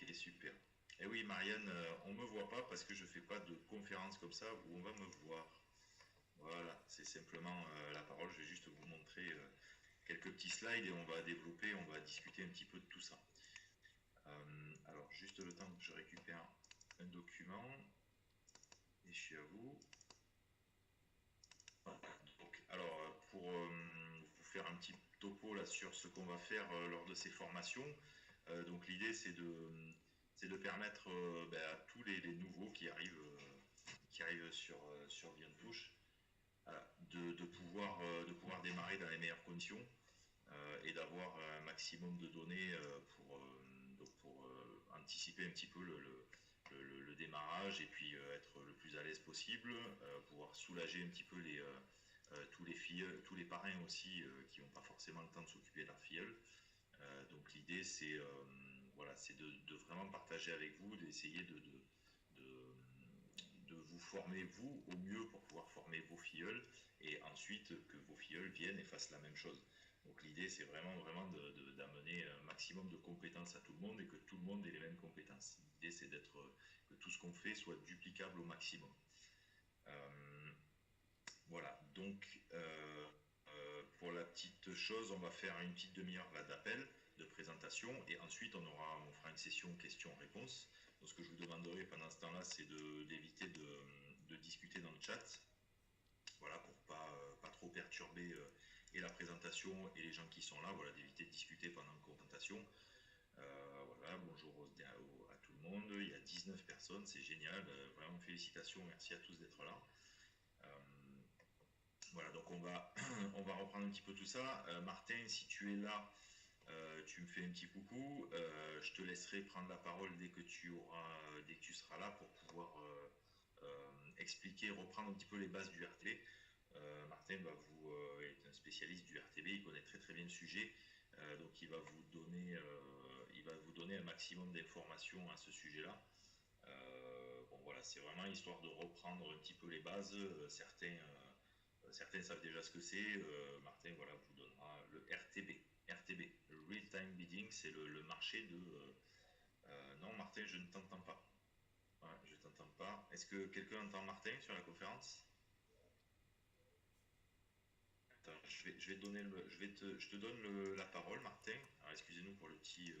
Ok, super. Et oui, Marianne, on me voit pas parce que je fais pas de conférence comme ça où on va me voir. Voilà, c'est simplement la parole. Je vais juste vous montrer quelques petits slides et on va développer, on va discuter un petit peu de tout ça. Alors, juste le temps que je récupère un document et je suis à vous. Donc, alors, pour vous faire un petit topo là sur ce qu'on va faire lors de ces formations, donc l'idée c'est de permettre à tous les nouveaux qui arrivent sur Beyond de pouvoir démarrer dans les meilleures conditions et d'avoir un maximum de données pour anticiper un petit peu le démarrage et puis être le plus à l'aise possible, pouvoir soulager un petit peu tous les parrains aussi qui n'ont pas forcément le temps de s'occuper de leur filleule. Donc l'idée c'est de vraiment partager avec vous, d'essayer de, de vous former vous au mieux pour pouvoir former vos filleuls et ensuite que vos filleuls viennent et fassent la même chose. Donc l'idée c'est vraiment d'amener un maximum de compétences à tout le monde et que tout le monde ait les mêmes compétences. L'idée c'est que tout ce qu'on fait soit duplicable au maximum. Voilà, donc pour la petite chose, on va faire une petite demi-heure d'appel, de présentation, et ensuite on fera une session questions-réponses. Donc ce que je vous demanderai pendant ce temps-là, c'est d'éviter de discuter dans le chat, voilà, pour pas trop perturber et la présentation et les gens qui sont là, voilà, d'éviter de discuter pendant la présentation. Voilà, bonjour à tout le monde, il y a 19 personnes, c'est génial, vraiment félicitations, merci à tous d'être là. Voilà, donc on va reprendre un petit peu tout ça. Martin, si tu es là, tu me fais un petit coucou. Je te laisserai prendre la parole dès que tu seras là pour pouvoir expliquer, reprendre un petit peu les bases du RTB. Martin est un spécialiste du RTB, il connaît très très bien le sujet, donc il va vous donner un maximum d'informations à ce sujet-là. Bon voilà, c'est vraiment histoire de reprendre un petit peu les bases. Certains savent déjà ce que c'est. Martin voilà, vous donnera le RTB. RTB, le Real Time Bidding, c'est le marché de... non, Martin, je ne t'entends pas. Ouais, je ne t'entends pas. Est-ce que quelqu'un entend Martin sur la conférence? Attends, je vais te donner je te donne la parole, Martin. Alors, excusez-nous pour le petit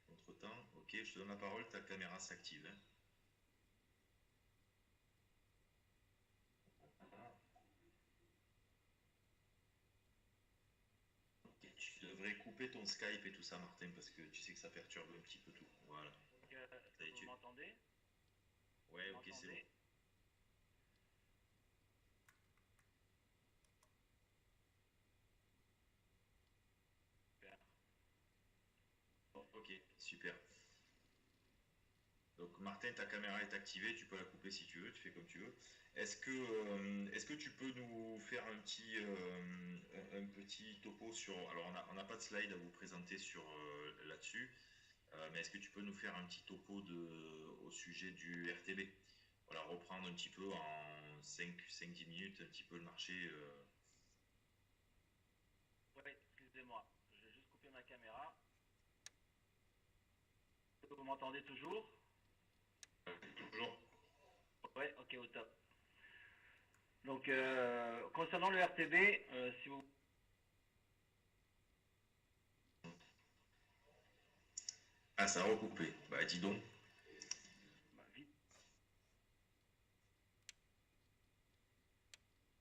contretemps. Ok, je te donne la parole, ta caméra s'active. Hein. Tu devrais couper ton Skype et tout ça, Martin, parce que tu sais que ça perturbe un petit peu tout. Voilà. Est-ce que vous m'entendez? Ouais, ok, c'est bon. Super. Bon, ok, super. Donc Martin, ta caméra est activée, tu peux la couper si tu veux, tu fais comme tu veux. Est-ce que tu peux nous faire un petit topo sur... Alors on n'a pas de slide à vous présenter là-dessus, mais est-ce que tu peux nous faire un petit topo au sujet du RTB? Voilà, reprendre un petit peu en 5-10 minutes un petit peu le marché. Oui, excusez-moi. Je vais juste couper ma caméra. Vous m'entendez toujours? Toujours. Oui, ok, au top. Donc, concernant le RTB, si vous... Ah, ça a recoupé. Bah dis donc. Bah, vite.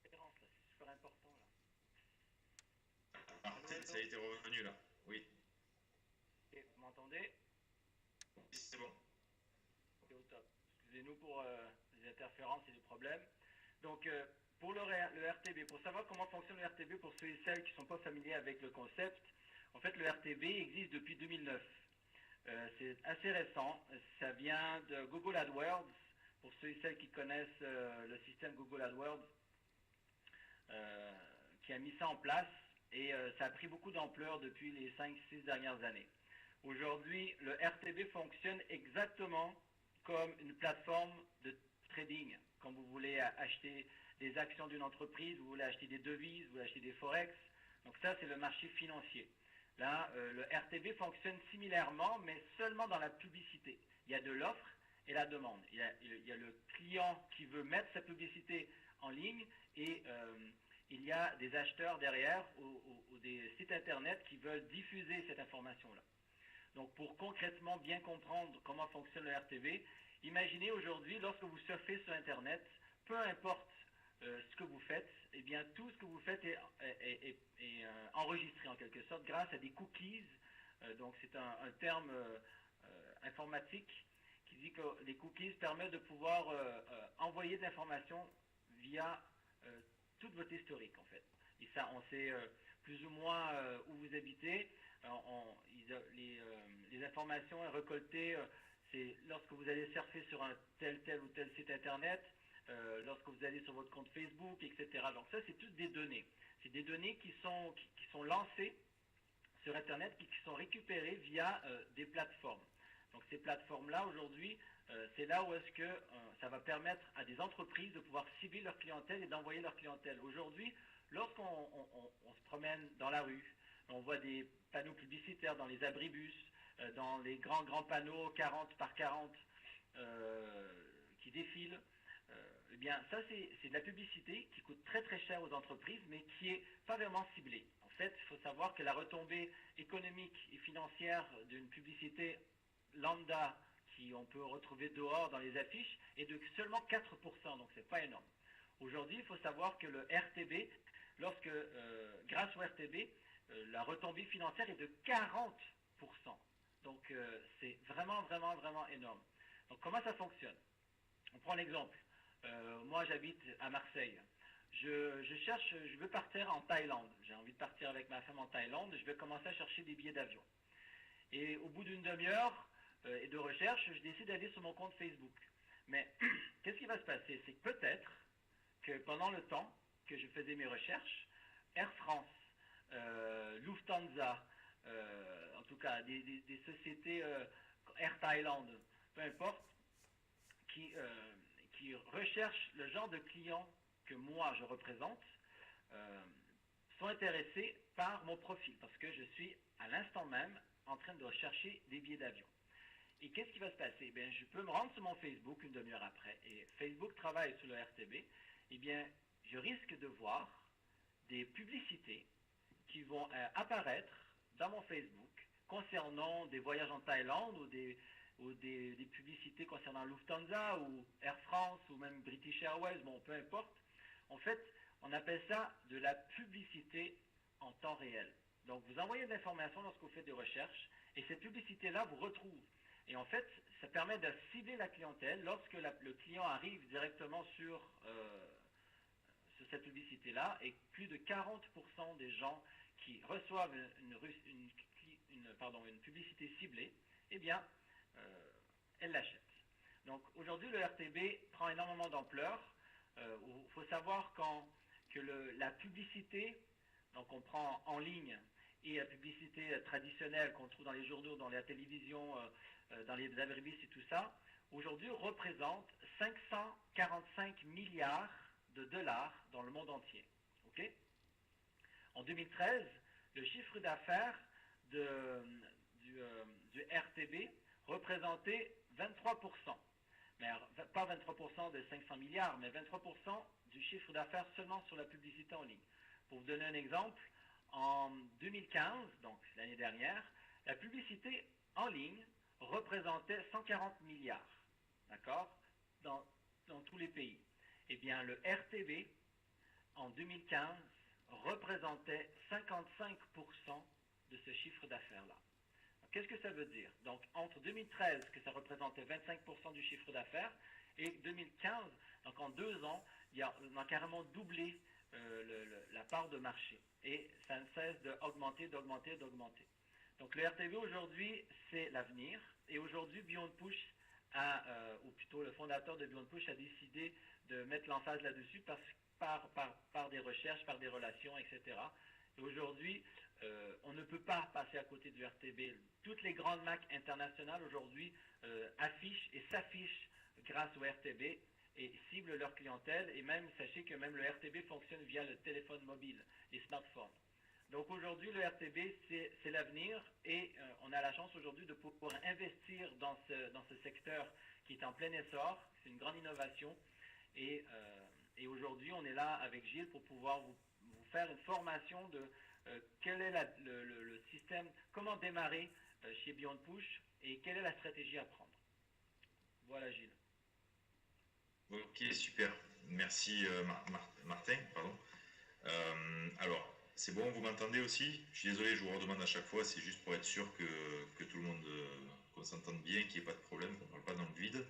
C'est super important là. Martin, Allô, ça a été revenu là. Oui. ok, vous m'entendez? Oui, c'est bon. Ok, au top. Excusez-nous pour les interférences et les problèmes. Donc, pour le RTB, pour savoir comment fonctionne le RTB pour ceux et celles qui ne sont pas familiers avec le concept, en fait, le RTB existe depuis 2009. C'est assez récent. Ça vient de Google AdWords. Pour ceux et celles qui connaissent le système Google AdWords, qui a mis ça en place. Et ça a pris beaucoup d'ampleur depuis les 5-6 dernières années. Aujourd'hui, le RTB fonctionne exactement comme une plateforme de trading. Quand vous voulez acheter des actions d'une entreprise, vous voulez acheter des devises, vous voulez acheter des forex. Donc ça, c'est le marché financier. Là, le RTB fonctionne similairement, mais seulement dans la publicité. Il y a de l'offre et la demande. Il y a le client qui veut mettre sa publicité en ligne et il y a des acheteurs derrière ou des sites internet qui veulent diffuser cette information-là. Donc pour concrètement bien comprendre comment fonctionne le RTB, imaginez aujourd'hui, lorsque vous surfez sur Internet, peu importe ce que vous faites, eh bien tout ce que vous faites est enregistré en quelque sorte grâce à des cookies. Donc c'est un terme informatique qui dit que les cookies permettent de pouvoir envoyer de l'information via toute votre historique en fait. Et ça, on sait plus ou moins où vous habitez. Les informations récoltées, c'est lorsque vous allez surfer sur un tel ou tel site internet, lorsque vous allez sur votre compte Facebook, etc. Donc ça, c'est toutes des données. C'est des données qui sont lancées sur Internet et qui sont récupérées via des plateformes. Donc ces plateformes-là, aujourd'hui, c'est là où est-ce que ça va permettre à des entreprises de pouvoir cibler leur clientèle et d'envoyer leur clientèle. Aujourd'hui, lorsqu'on se promène dans la rue, on voit des panneaux publicitaires dans les abribus, dans les grands panneaux 40 par 40 qui défilent. Eh bien, ça, c'est de la publicité qui coûte très très cher aux entreprises, mais qui n'est pas vraiment ciblée. En fait, il faut savoir que la retombée économique et financière d'une publicité lambda qu'on peut retrouver dehors dans les affiches est de seulement 4%, donc c'est pas énorme. Aujourd'hui, il faut savoir que le RTB, grâce au RTB, la retombée financière est de 40%. Donc c'est vraiment énorme. Donc comment ça fonctionne? On prend l'exemple. Moi j'habite à Marseille. Je veux partir en Thaïlande. J'ai envie de partir avec ma femme en Thaïlande. Je vais commencer à chercher des billets d'avion. Et au bout d'une demi-heure et de recherche, je décide d'aller sur mon compte Facebook. Mais qu'est-ce qui va se passer? C'est que peut-être que pendant le temps que je faisais mes recherches, Air France, Lufthansa, en tout cas des sociétés Air Thailand, peu importe, qui recherchent le genre de clients que moi je représente, sont intéressés par mon profil parce que je suis à l'instant même en train de rechercher des billets d'avion. Et qu'est-ce qui va se passer? Bien, je peux me rendre sur mon Facebook une demi-heure après et Facebook travaille sur le RTB. Eh bien, je risque de voir des publicités qui vont apparaître dans mon Facebook concernant des voyages en Thaïlande ou des publicités concernant Lufthansa ou Air France ou même British Airways, bon, peu importe. En fait, on appelle ça de la publicité en temps réel. Donc, vous envoyez de l'information lorsque vous faites des recherches et cette publicité-là vous retrouve. Et en fait, ça permet de cibler la clientèle lorsque le client arrive directement sur cette publicité-là et plus de 40% des gens qui reçoivent une publicité ciblée, eh bien, elles l'achètent. Donc aujourd'hui, le RTB prend énormément d'ampleur. Il faut savoir que la publicité, donc on prend en ligne, et la publicité traditionnelle qu'on trouve dans les journaux, dans la télévision, dans les abribus et tout ça, aujourd'hui représente 545 milliards de dollars dans le monde entier. Okay? En 2013, le chiffre d'affaires du RTB représentait 23%. Mais pas 23% de 500 milliards, mais 23% du chiffre d'affaires seulement sur la publicité en ligne. Pour vous donner un exemple, en 2015, donc l'année dernière, la publicité en ligne représentait 140 milliards, d'accord, dans tous les pays. Eh bien, le RTB, en 2015, représentait 55% de ce chiffre d'affaires-là. Qu'est-ce que ça veut dire? Donc, entre 2013, que ça représentait 25% du chiffre d'affaires, et 2015, donc en 2 ans, on a carrément doublé la part de marché. Et ça ne cesse d'augmenter. Donc, le RTB aujourd'hui, c'est l'avenir. Et aujourd'hui, Beyond Push, ou plutôt le fondateur de Beyond Push, a décidé de mettre l'emphase là-dessus par des recherches, par des relations, etc. Et aujourd'hui, on ne peut pas passer à côté du RTB. Toutes les grandes marques internationales aujourd'hui affichent et s'affichent grâce au RTB et ciblent leur clientèle. Et même, sachez que même le RTB fonctionne via le téléphone mobile, les smartphones. Donc aujourd'hui, le RTB, c'est l'avenir et on a la chance aujourd'hui de pouvoir investir dans ce secteur qui est en plein essor. C'est une grande innovation et aujourd'hui, on est là avec Gilles pour pouvoir vous faire une formation de quel est le système, comment démarrer chez Beyond Push et quelle est la stratégie à prendre. Voilà Gilles. Ok, super. Merci Martin. Pardon. Alors, c'est bon, vous m'entendez aussi? Je suis désolé, je vous redemande à chaque fois, c'est juste pour être sûr que tout le monde, qu'on s'entende bien, qu'il n'y ait pas de problème, qu'on ne parle pas dans le vide.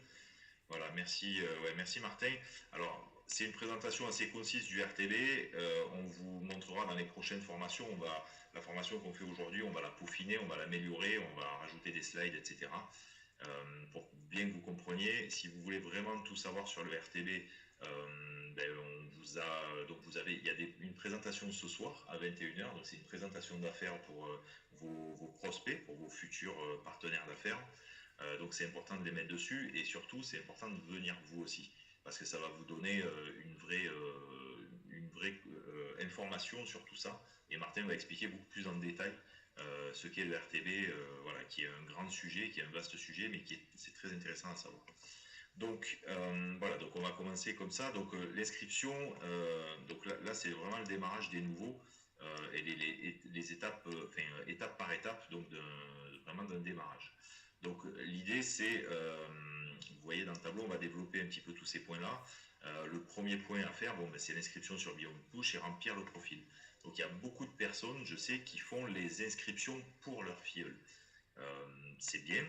Voilà, merci, ouais, merci Martin. Alors, c'est une présentation assez concise du RTB. On vous montrera dans les prochaines formations. La formation qu'on fait aujourd'hui, on va la peaufiner, on va l'améliorer, on va rajouter des slides, etc. Pour bien que vous compreniez. Si vous voulez vraiment tout savoir sur le RTB, il y a une présentation ce soir à 21h. Donc c'est une présentation d'affaires pour vos prospects, pour vos futurs partenaires d'affaires. Donc c'est important de les mettre dessus et surtout c'est important de venir vous aussi parce que ça va vous donner une vraie information sur tout ça et Martin va expliquer beaucoup plus en détail ce qu'est le RTB, voilà, qui est un grand sujet, qui est un vaste sujet mais c'est très intéressant à savoir. Donc voilà, donc on va commencer comme ça. Donc l'inscription, donc là c'est vraiment le démarrage des nouveaux et les étapes, étape par étape, donc vraiment d'un démarrage. Donc l'idée c'est, vous voyez dans le tableau, on va développer un petit peu tous ces points-là. Le premier point à faire, c'est l'inscription sur Beyond Push et remplir le profil. Donc il y a beaucoup de personnes, je sais, qui font les inscriptions pour leur filleul. C'est bien.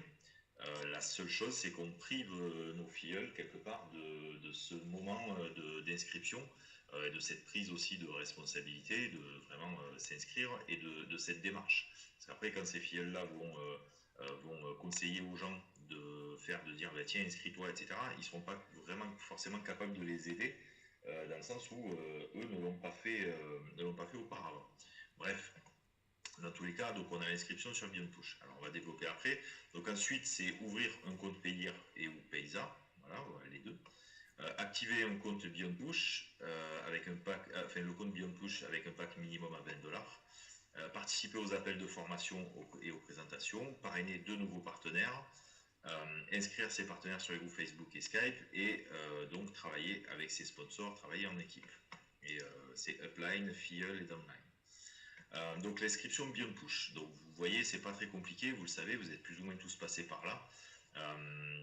La seule chose, c'est qu'on prive nos filleuls quelque part de ce moment d'inscription et de cette prise aussi de responsabilité, de vraiment s'inscrire et de cette démarche. Parce qu'après, quand ces filleuls-là vont conseiller aux gens de dire bah, tiens, inscris-toi, etc., ils ne seront pas vraiment forcément capables de les aider dans le sens où eux ne l'ont pas fait auparavant. Bref. Dans tous les cas, donc on a l'inscription sur Beyond Push. Alors on va développer après. Donc ensuite, c'est ouvrir un compte Payeer et ou Paysa. Voilà, les deux. Activer un compte Beyond Push avec un pack, le compte Beyond Push avec un pack minimum à $20. Participer aux appels de formation et aux présentations. Parrainer 2 nouveaux partenaires. Inscrire ses partenaires sur les groupes Facebook et Skype. Et donc travailler avec ses sponsors, travailler en équipe. Et c'est Upline, Filleul et Downline. Donc l'inscription Beyond Push, donc vous voyez c'est pas très compliqué, vous le savez, vous êtes plus ou moins tous passés par là,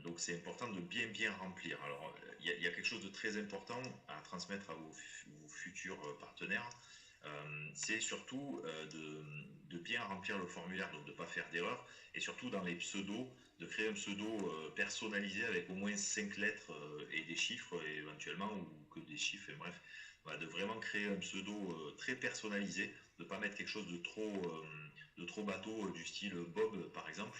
donc c'est important de bien remplir. Alors il y a quelque chose de très important à transmettre à vos futurs partenaires, c'est surtout de bien remplir le formulaire, donc de ne pas faire d'erreur, et surtout dans les pseudos, de créer un pseudo personnalisé avec au moins 5 lettres et des chiffres éventuellement, ou que des chiffres, et bref, de vraiment créer un pseudo très personnalisé, de ne pas mettre quelque chose de trop bateau du style Bob par exemple,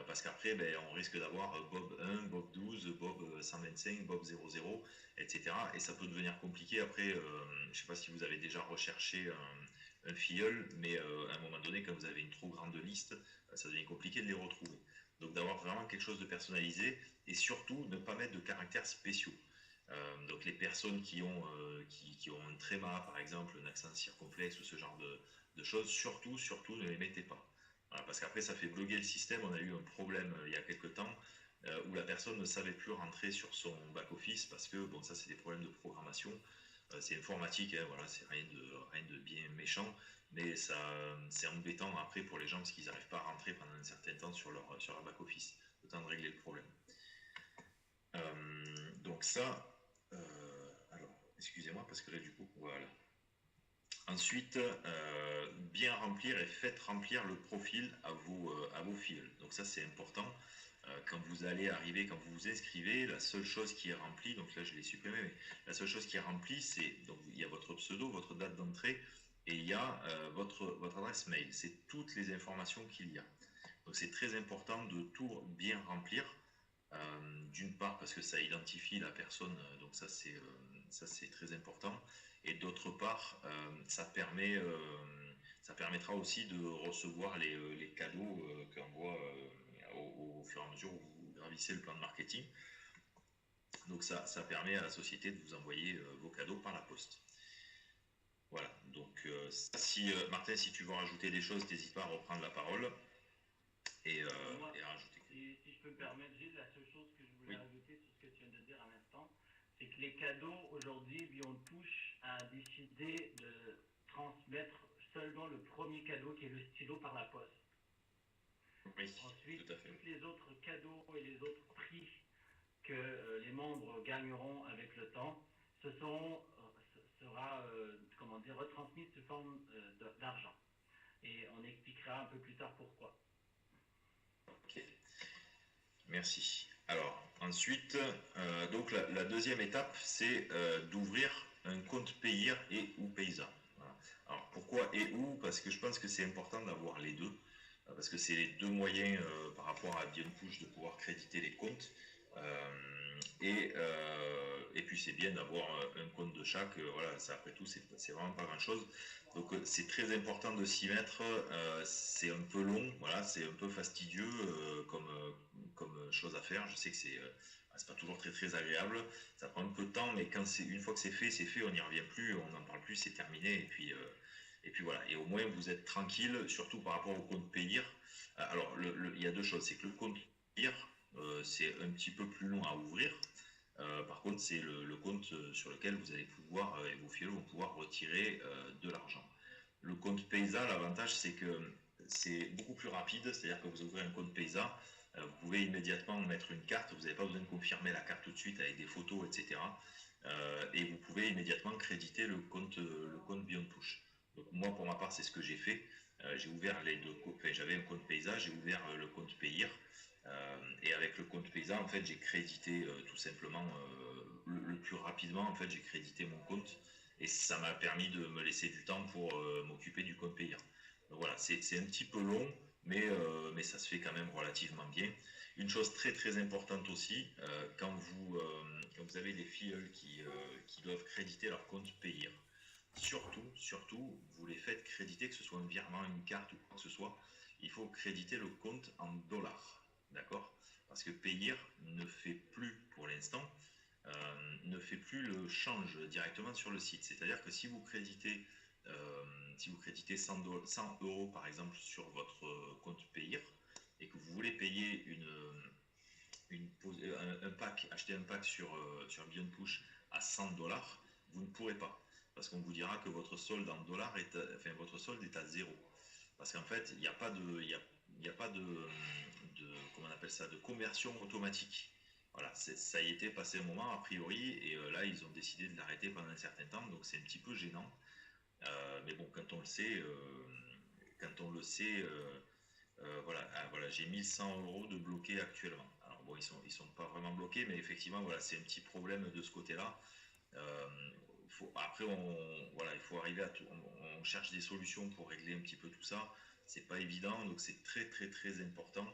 parce qu'après on risque d'avoir Bob 1, Bob 12, Bob 125, Bob 00, etc. Et ça peut devenir compliqué après, je ne sais pas si vous avez déjà recherché un filleul, mais à un moment donné quand vous avez une trop grande liste, ça devient compliqué de les retrouver. Donc d'avoir vraiment quelque chose de personnalisé et surtout ne pas mettre de caractères spéciaux. Donc les personnes qui ont un tréma par exemple, un accent circonflexe ou ce genre de choses, surtout ne les mettez pas. Voilà, parce qu'après ça fait bloquer le système. On a eu un problème il y a quelques temps où la personne ne savait plus rentrer sur son back-office parce que bon, ça c'est des problèmes de programmation, c'est informatique, hein, voilà, c'est rien de bien méchant, mais ça c'est embêtant après pour les gens parce qu'ils n'arrivent pas à rentrer pendant un certain temps sur leur back-office, le temps de régler le problème. Donc ça, alors excusez-moi parce que là du coup, voilà. Ensuite, bien remplir et faites remplir le profil à vos filleuls. Donc ça c'est important. Quand vous allez arriver, quand vous vous inscrivez, la seule chose qui est remplie, donc là je l'ai supprimé, mais la seule chose qui est remplie, c'est, donc il y a votre pseudo, votre date d'entrée, et il y a votre adresse mail. C'est toutes les informations qu'il y a. Donc c'est très important de tout bien remplir. D'une part parce que ça identifie la personne, donc ça c'est très important, et d'autre part ça permettra aussi de recevoir les cadeaux qu'envoie au fur et à mesure où vous gravissez le plan de marketing. Donc ça permet à la société de vous envoyer vos cadeaux par la poste. Voilà, donc Martin, si tu veux rajouter des choses, n'hésite pas à reprendre la parole Moi, et à rajouter. si je peux me permettre, Gilles, la seule chose que je voulais Oui, rajouter sur ce que tu viens de dire à l'instant, c'est que les cadeaux, aujourd'hui, Beyond Push a décidé de transmettre seulement le premier cadeau qui est le stylo par la poste. oui, Ensuite, tout à fait. tous les autres cadeaux et les autres prix que les membres gagneront avec le temps, sera comment dire, retransmis sous forme d'argent. Et on expliquera un peu plus tard pourquoi. Ok, merci. Alors, ensuite, donc la deuxième étape, c'est d'ouvrir un compte Payeer et ou Paysa. Voilà. Alors, pourquoi et ou? Parce que je pense que c'est important d'avoir les deux, parce que c'est les deux moyens par rapport à Beyond Push de pouvoir créditer les comptes. Et puis c'est bien d'avoir un compte de chaque. Voilà, ça, après tout, c'est vraiment pas grand-chose. Donc c'est très important de s'y mettre. C'est un peu long, voilà, c'est un peu fastidieux comme chose à faire. Je sais que c'est pas toujours très très agréable. Ça prend un peu de temps, mais une fois que c'est fait, on n'y revient plus, on n'en parle plus, c'est terminé. Et puis voilà. Et au moins vous êtes tranquille, surtout par rapport au compte Payeer. Alors il y a deux choses, c'est que le compte Payeer, c'est un petit peu plus long à ouvrir. Par contre, c'est le compte sur lequel vous allez pouvoir, et vos fioles vont pouvoir retirer de l'argent. Le compte Paysa, l'avantage, c'est que c'est beaucoup plus rapide, c'est-à-dire que vous ouvrez un compte Paysa, vous pouvez immédiatement mettre une carte, vous n'avez pas besoin de confirmer la carte tout de suite avec des photos, etc. Et vous pouvez immédiatement créditer le compte Beyond Push. Donc moi, pour ma part, c'est ce que j'ai fait. J'ai ouvert les deux comptes, enfin, j'avais un compte Paysa, j'ai ouvert le compte Payeer. Et avec le compte paysan, en fait, j'ai crédité tout simplement le plus rapidement. En fait, j'ai crédité mon compte et ça m'a permis de me laisser du temps pour m'occuper du compte payant. Donc voilà, c'est un petit peu long, mais ça se fait quand même relativement bien. Une chose très très importante aussi, quand vous avez des filleuls qui doivent créditer leur compte payeur, surtout, vous les faites créditer, que ce soit un virement, une carte ou quoi que ce soit, il faut créditer le compte en dollars. D'accord? Parce que Payeer ne fait plus, pour l'instant, ne fait plus le change directement sur le site. C'est-à-dire que si vous créditez 100 euros par exemple sur votre compte Payeer et que vous voulez payer un pack, acheter un pack sur Beyond Push à 100 dollars, vous ne pourrez pas. Parce qu'on vous dira que votre solde en dollars votre solde est à zéro. Parce qu'en fait, il n'y a pas comment on appelle ça, de conversion automatique. Voilà, ça y était passé un moment a priori, et là ils ont décidé de l'arrêter pendant un certain temps, donc c'est un petit peu gênant. Mais bon, quand on le sait, voilà, voilà, j'ai 1100 euros de bloqués actuellement. Alors bon, ils sont pas vraiment bloqués, mais effectivement, voilà, c'est un petit problème de ce côté-là. Euh, Après, voilà, il faut arriver à tout. On cherche des solutions pour régler un petit peu tout ça. C'est pas évident, donc c'est très très très important.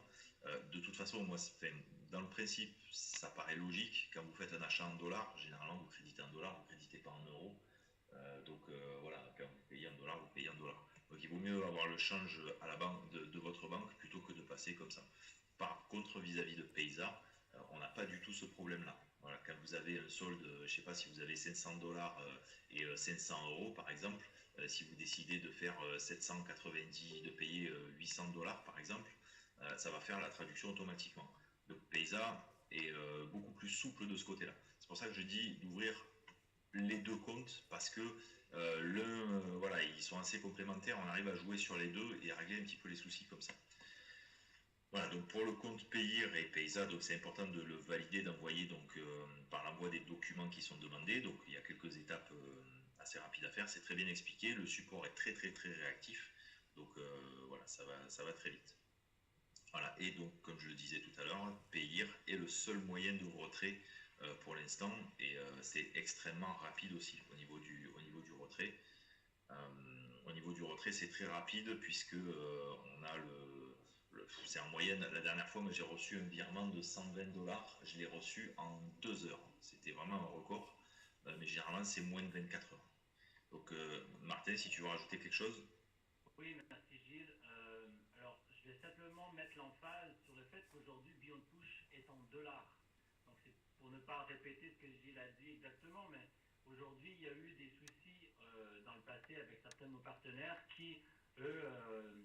De toute façon, moi, dans le principe, ça paraît logique. Quand vous faites un achat en dollars, généralement vous créditez en dollars, vous créditez pas en euros. Donc voilà, quand vous payez en dollars, vous payez en dollars. Donc il vaut mieux avoir le change à la banque de votre banque plutôt que de passer comme ça. Par contre, vis-à-vis de Paysa, on n'a pas du tout ce problème-là. Voilà, quand vous avez un solde, je ne sais pas si vous avez 500 dollars et 500 euros par exemple, si vous décidez de faire 790, de payer 800 dollars par exemple, ça va faire la traduction automatiquement. Donc Paysa est beaucoup plus souple de ce côté-là. C'est pour ça que je dis d'ouvrir les deux comptes parce que voilà, ils sont assez complémentaires. On arrive à jouer sur les deux et à régler un petit peu les soucis comme ça. Voilà, donc pour le compte Payeer et Paysa, donc c'est important de le valider, d'envoyer donc par l'envoi des documents qui sont demandés. Donc il y a quelques étapes assez rapides à faire, c'est très bien expliqué. Le support est très très très réactif, donc voilà, ça va très vite. Voilà, et donc comme je le disais tout à l'heure, Payeer est le seul moyen de retrait pour l'instant et c'est extrêmement rapide aussi au niveau du retrait. Euh, Au niveau du retrait, c'est très rapide puisque on a c'est en moyenne, la dernière fois, j'ai reçu un virement de 120 dollars, je l'ai reçu en 2 heures. C'était vraiment un record, mais généralement c'est moins de 24 heures. Donc Martin, si tu veux rajouter quelque chose. Oui, merci Gilles. Alors, je vais simplement mettre l'emphase sur le fait qu'aujourd'hui, Beyond Push est en dollars. Donc, c'est pour ne pas répéter ce que Gilles a dit exactement, mais aujourd'hui, il y a eu des soucis dans le passé avec certains de nos partenaires qui, eux,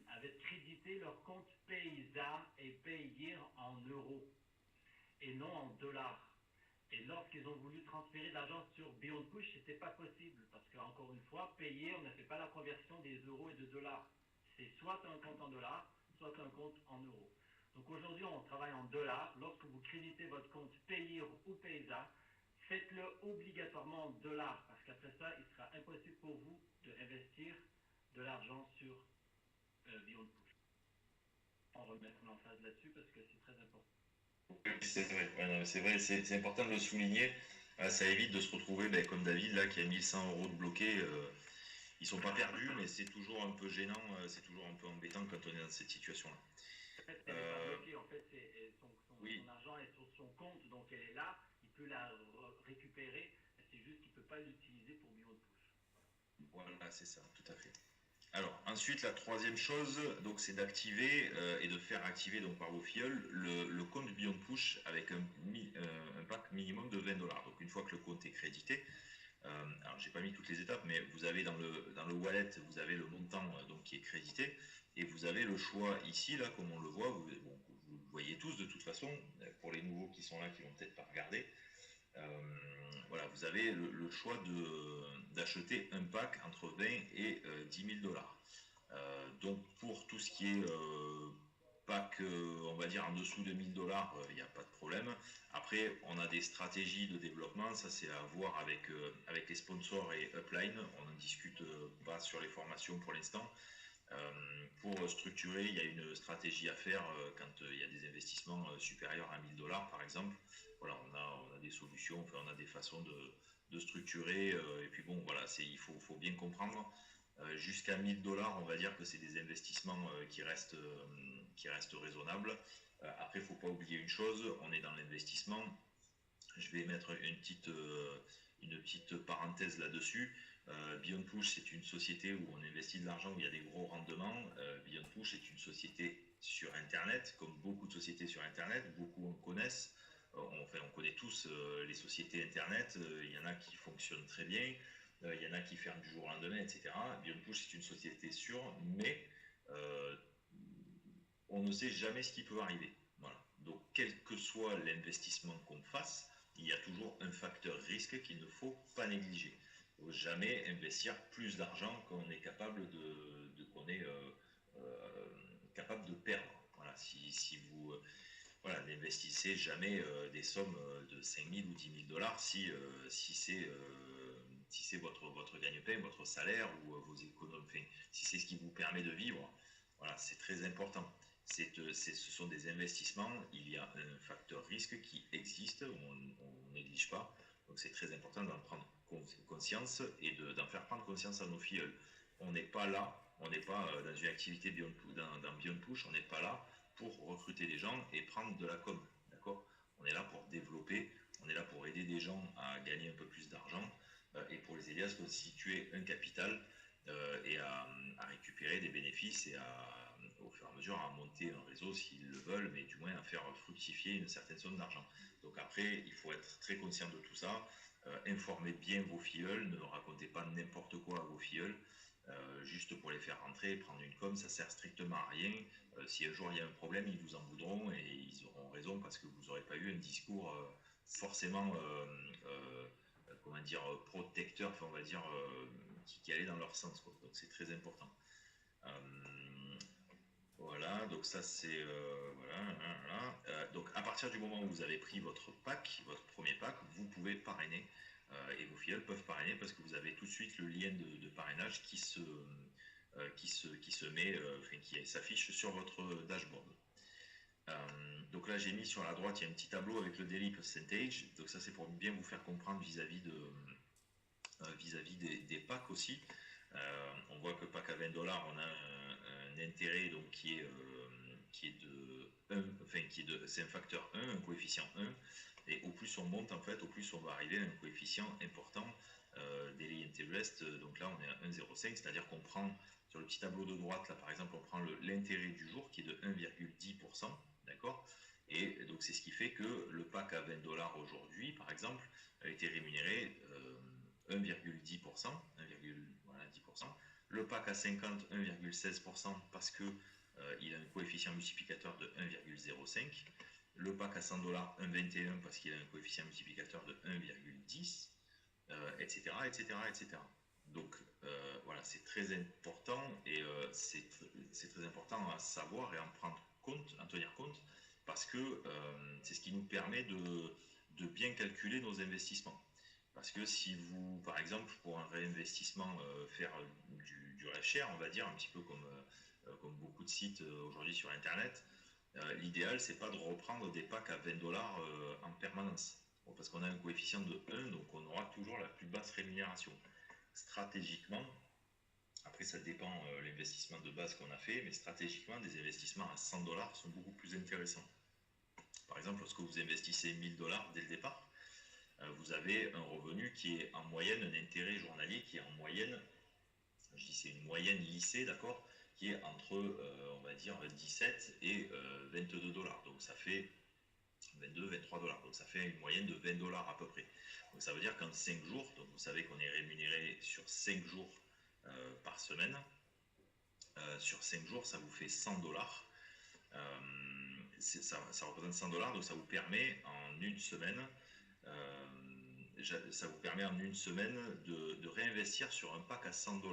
avaient crédité leur compte PaySa et Payeer en euros et non en dollars. Et lorsqu'ils ont voulu transférer de l'argent sur Beyond Push, ce n'était pas possible. Parce qu'encore une fois, payer, on ne fait pas la conversion des euros et de dollars. C'est soit un compte en dollars, soit un compte en euros. Donc aujourd'hui, on travaille en dollars. Lorsque vous créditez votre compte Payeer ou PaySa, faites-le obligatoirement en dollars. Parce qu'après ça, il sera impossible pour vous d'investir de l'argent sur Beyond Push. On remettre l'emphase là-dessus parce que c'est très important. C'est vrai, ouais, non, c'est vrai, c'est important de le souligner. Ça évite de se retrouver comme David là qui a 1100 € de bloqués. Ils sont pas perdus, mais c'est toujours un peu gênant, c'est toujours un peu embêtant quand on est dans cette situation-là. En fait, elle n'est pas bloquée. En fait, Oui, son argent est sur son compte, donc elle est là. Il peut la récupérer. C'est juste qu'il ne peut pas l'utiliser pour Beyond Push. voilà, c'est ça, tout à fait. Alors ensuite, la troisième chose, donc, c'est d'activer et de faire activer donc par vos filleuls le compte Beyond Push avec un pack minimum de 20 $. Donc une fois que le compte est crédité, alors j'ai pas mis toutes les étapes, mais vous avez dans le wallet, vous avez le montant donc qui est crédité et vous avez le choix ici là, comme on le voit, vous le voyez tous de toute façon. Pour les nouveaux qui sont là, qui vont peut-être pas regarder. Voilà, vous avez le choix d'acheter un pack entre 20 et 10 000 $. Donc pour tout ce qui est pack, on va dire en dessous de 1000 $, il n'y a pas de problème. Après, on a des stratégies de développement, ça c'est à voir avec les sponsors et Upline. On n'en discute pas sur les formations pour l'instant. Pour structurer, il y a une stratégie à faire quand il y a des investissements supérieurs à 1000 $ par exemple. Voilà, on a des solutions, enfin, on a des façons de structurer. Et puis bon, voilà, il faut bien comprendre. Jusqu'à 1000 $, on va dire que c'est des investissements qui restent raisonnables. Après, il ne faut pas oublier une chose, on est dans l'investissement. Je vais mettre une petite parenthèse là-dessus. Beyond Push, c'est une société où on investit de l'argent, où il y a des gros rendements. Beyond Push est une société sur Internet, comme beaucoup de sociétés sur Internet, beaucoup en connaissent. On connaît tous les sociétés Internet, il y en a qui fonctionnent très bien, il y en a qui ferment du jour au lendemain, etc. Beyond Push, c'est une société sûre, mais on ne sait jamais ce qui peut arriver. Voilà. Donc, quel que soit l'investissement qu'on fasse, il y a toujours un facteur risque qu'il ne faut pas négliger. Il ne faut jamais investir plus d'argent qu'on est capable capable de perdre. Voilà. Si vous n'investissez jamais des sommes de 5 000 ou 10 000 $ si c'est votre gagne-pain, votre salaire ou vos économies, enfin, si c'est ce qui vous permet de vivre. Voilà, c'est très important. Ce sont des investissements, il y a un facteur risque qui existe, on ne néglige pas. Donc c'est très important d'en prendre conscience et d'en faire prendre conscience à nos filleuls. On n'est pas là, on n'est pas dans une activité dans Beyond Push, on n'est pas là pour recruter des gens et prendre de la com. D'accord ? On est là pour développer, on est là pour aider des gens à gagner un peu plus d'argent et pour les aider à se constituer un capital et à récupérer des bénéfices et au fur et à mesure à monter un réseau s'ils le veulent, mais du moins à faire fructifier une certaine somme d'argent. Donc après, il faut être très conscient de tout ça, informez bien vos filleuls, ne racontez pas n'importe quoi à vos filleuls, juste pour les faire rentrer, prendre une com, ça sert strictement à rien. Si un jour il y a un problème, ils vous en voudront et ils auront raison parce que vous n'aurez pas eu un discours forcément comment dire, protecteur, enfin, on va dire qui allait dans leur sens, quoi. Donc c'est très important. Voilà, donc ça c'est voilà. Donc à partir du moment où vous avez pris votre pack, votre premier pack, vous pouvez parrainer et vos filleuls peuvent parrainer parce que vous avez tout de suite le lien de parrainage qui s'affiche sur votre dashboard. Donc là j'ai mis sur la droite, il y a un petit tableau avec le daily percentage. Donc ça c'est pour bien vous faire comprendre vis-à-vis des packs aussi. On voit que pack à 20 $, on a un intérêt donc qui est de 1, enfin c'est un facteur 1, un coefficient 1, et au plus on monte en fait, au plus on va arriver à un coefficient important daily interest. Donc là on est à 1,05, c'est-à-dire qu'on prend sur le petit tableau de droite là par exemple, on prend l'intérêt du jour qui est de 1,10%, d'accord, et donc c'est ce qui fait que le pack à 20 $ aujourd'hui par exemple a été rémunéré 1,10%, 1,10%, 10%. Le pack à 50, 1,16% parce que il a un coefficient multiplicateur de 1,05. Le pack à 100 $, 1,21 parce qu'il a un coefficient multiplicateur de 1,10, etc., etc., etc. Donc voilà, c'est très important et c'est très important à savoir et à en prendre compte, à tenir compte, parce que c'est ce qui nous permet de bien calculer nos investissements. Parce que si vous, par exemple, pour un réinvestissement, faire du rêve cher, on va dire, un petit peu comme beaucoup de sites aujourd'hui sur Internet, l'idéal, c'est pas de reprendre des packs à 20 $ en permanence. Bon, parce qu'on a un coefficient de 1, donc on aura toujours la plus basse rémunération. Stratégiquement, après ça dépend l'investissement de base qu'on a fait, mais stratégiquement, des investissements à 100 $ sont beaucoup plus intéressants. Par exemple, lorsque vous investissez 1000 $ dès le départ, vous avez un revenu qui est en moyenne, un intérêt journalier qui est en moyenne, je dis c'est une moyenne lissée, d'accord, qui est entre, on va dire, 17 et 22 $. Donc ça fait 22, 23 $. Donc ça fait une moyenne de 20 $ à peu près. Donc ça veut dire qu'en 5 jours, donc vous savez qu'on est rémunéré sur 5 jours par semaine, sur 5 jours, ça vous fait 100 $. Ça représente 100 $, donc ça vous permet en une semaine, de réinvestir sur un pack à 100 $.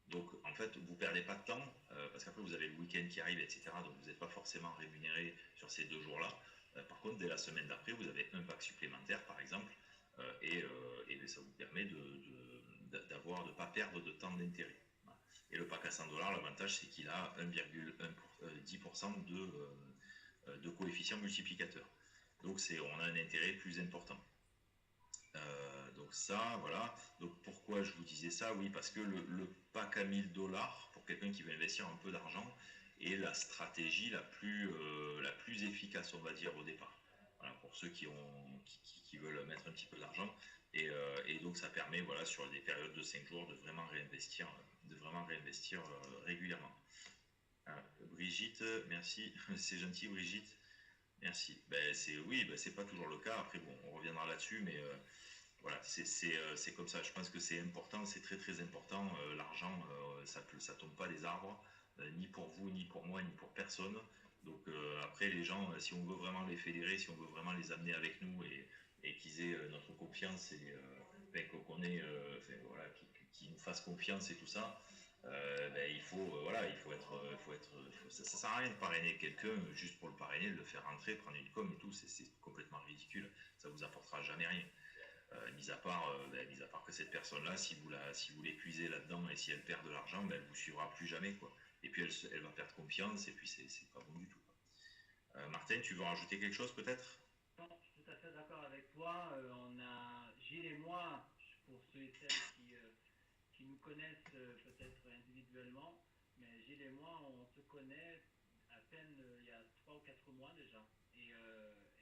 Donc en fait, vous ne perdez pas de temps, parce qu'après vous avez le week-end qui arrive, etc. Donc vous n'êtes pas forcément rémunéré sur ces 2 jours-là. Par contre, dès la semaine d'après, vous avez un pack supplémentaire, par exemple, et ça vous permet de ne pas perdre de temps d'intérêt. Et le pack à 100 $, l'avantage, c'est qu'il a 1,10% de coefficient multiplicateur. Donc on a un intérêt plus important. Donc ça, voilà. Donc pourquoi je vous disais ça? Oui, parce que le pack à 1000 $, pour quelqu'un qui veut investir un peu d'argent, est la stratégie la plus efficace, on va dire, au départ. Voilà, pour ceux qui veulent mettre un petit peu d'argent. Et donc ça permet, voilà, sur des périodes de 5 jours, de vraiment réinvestir régulièrement. Brigitte, merci. C'est gentil, Brigitte. Merci. Oui, c'est pas toujours le cas. Après, bon, on reviendra là-dessus, mais voilà, c'est comme ça. Je pense que c'est important, c'est très très important. L'argent, ça tombe pas des arbres, ni pour vous, ni pour moi, ni pour personne. Donc après, les gens, si on veut vraiment les fédérer, si on veut vraiment les amener avec nous et qu'ils aient notre confiance et voilà, qu'ils nous fassent confiance et tout ça, ça sert à rien de parrainer quelqu'un juste pour le parrainer, de le faire rentrer, prendre une com et tout, c'est complètement ridicule. Ça vous apportera jamais rien. Mis à part que cette personne-là, si vous l'épuisez là-dedans et si elle perd de l'argent, elle vous suivra plus jamais, quoi. Et puis elle va perdre confiance et puis c'est pas bon du tout. Martin, tu veux rajouter quelque chose peut-être? Non, je suis tout à fait d'accord avec toi. On a Gilles et moi, pour ceux et celles qui nous connaissent peut-être individuellement, mais Gilles et moi, on se connaît à peine il y a 3 ou 4 mois déjà. Et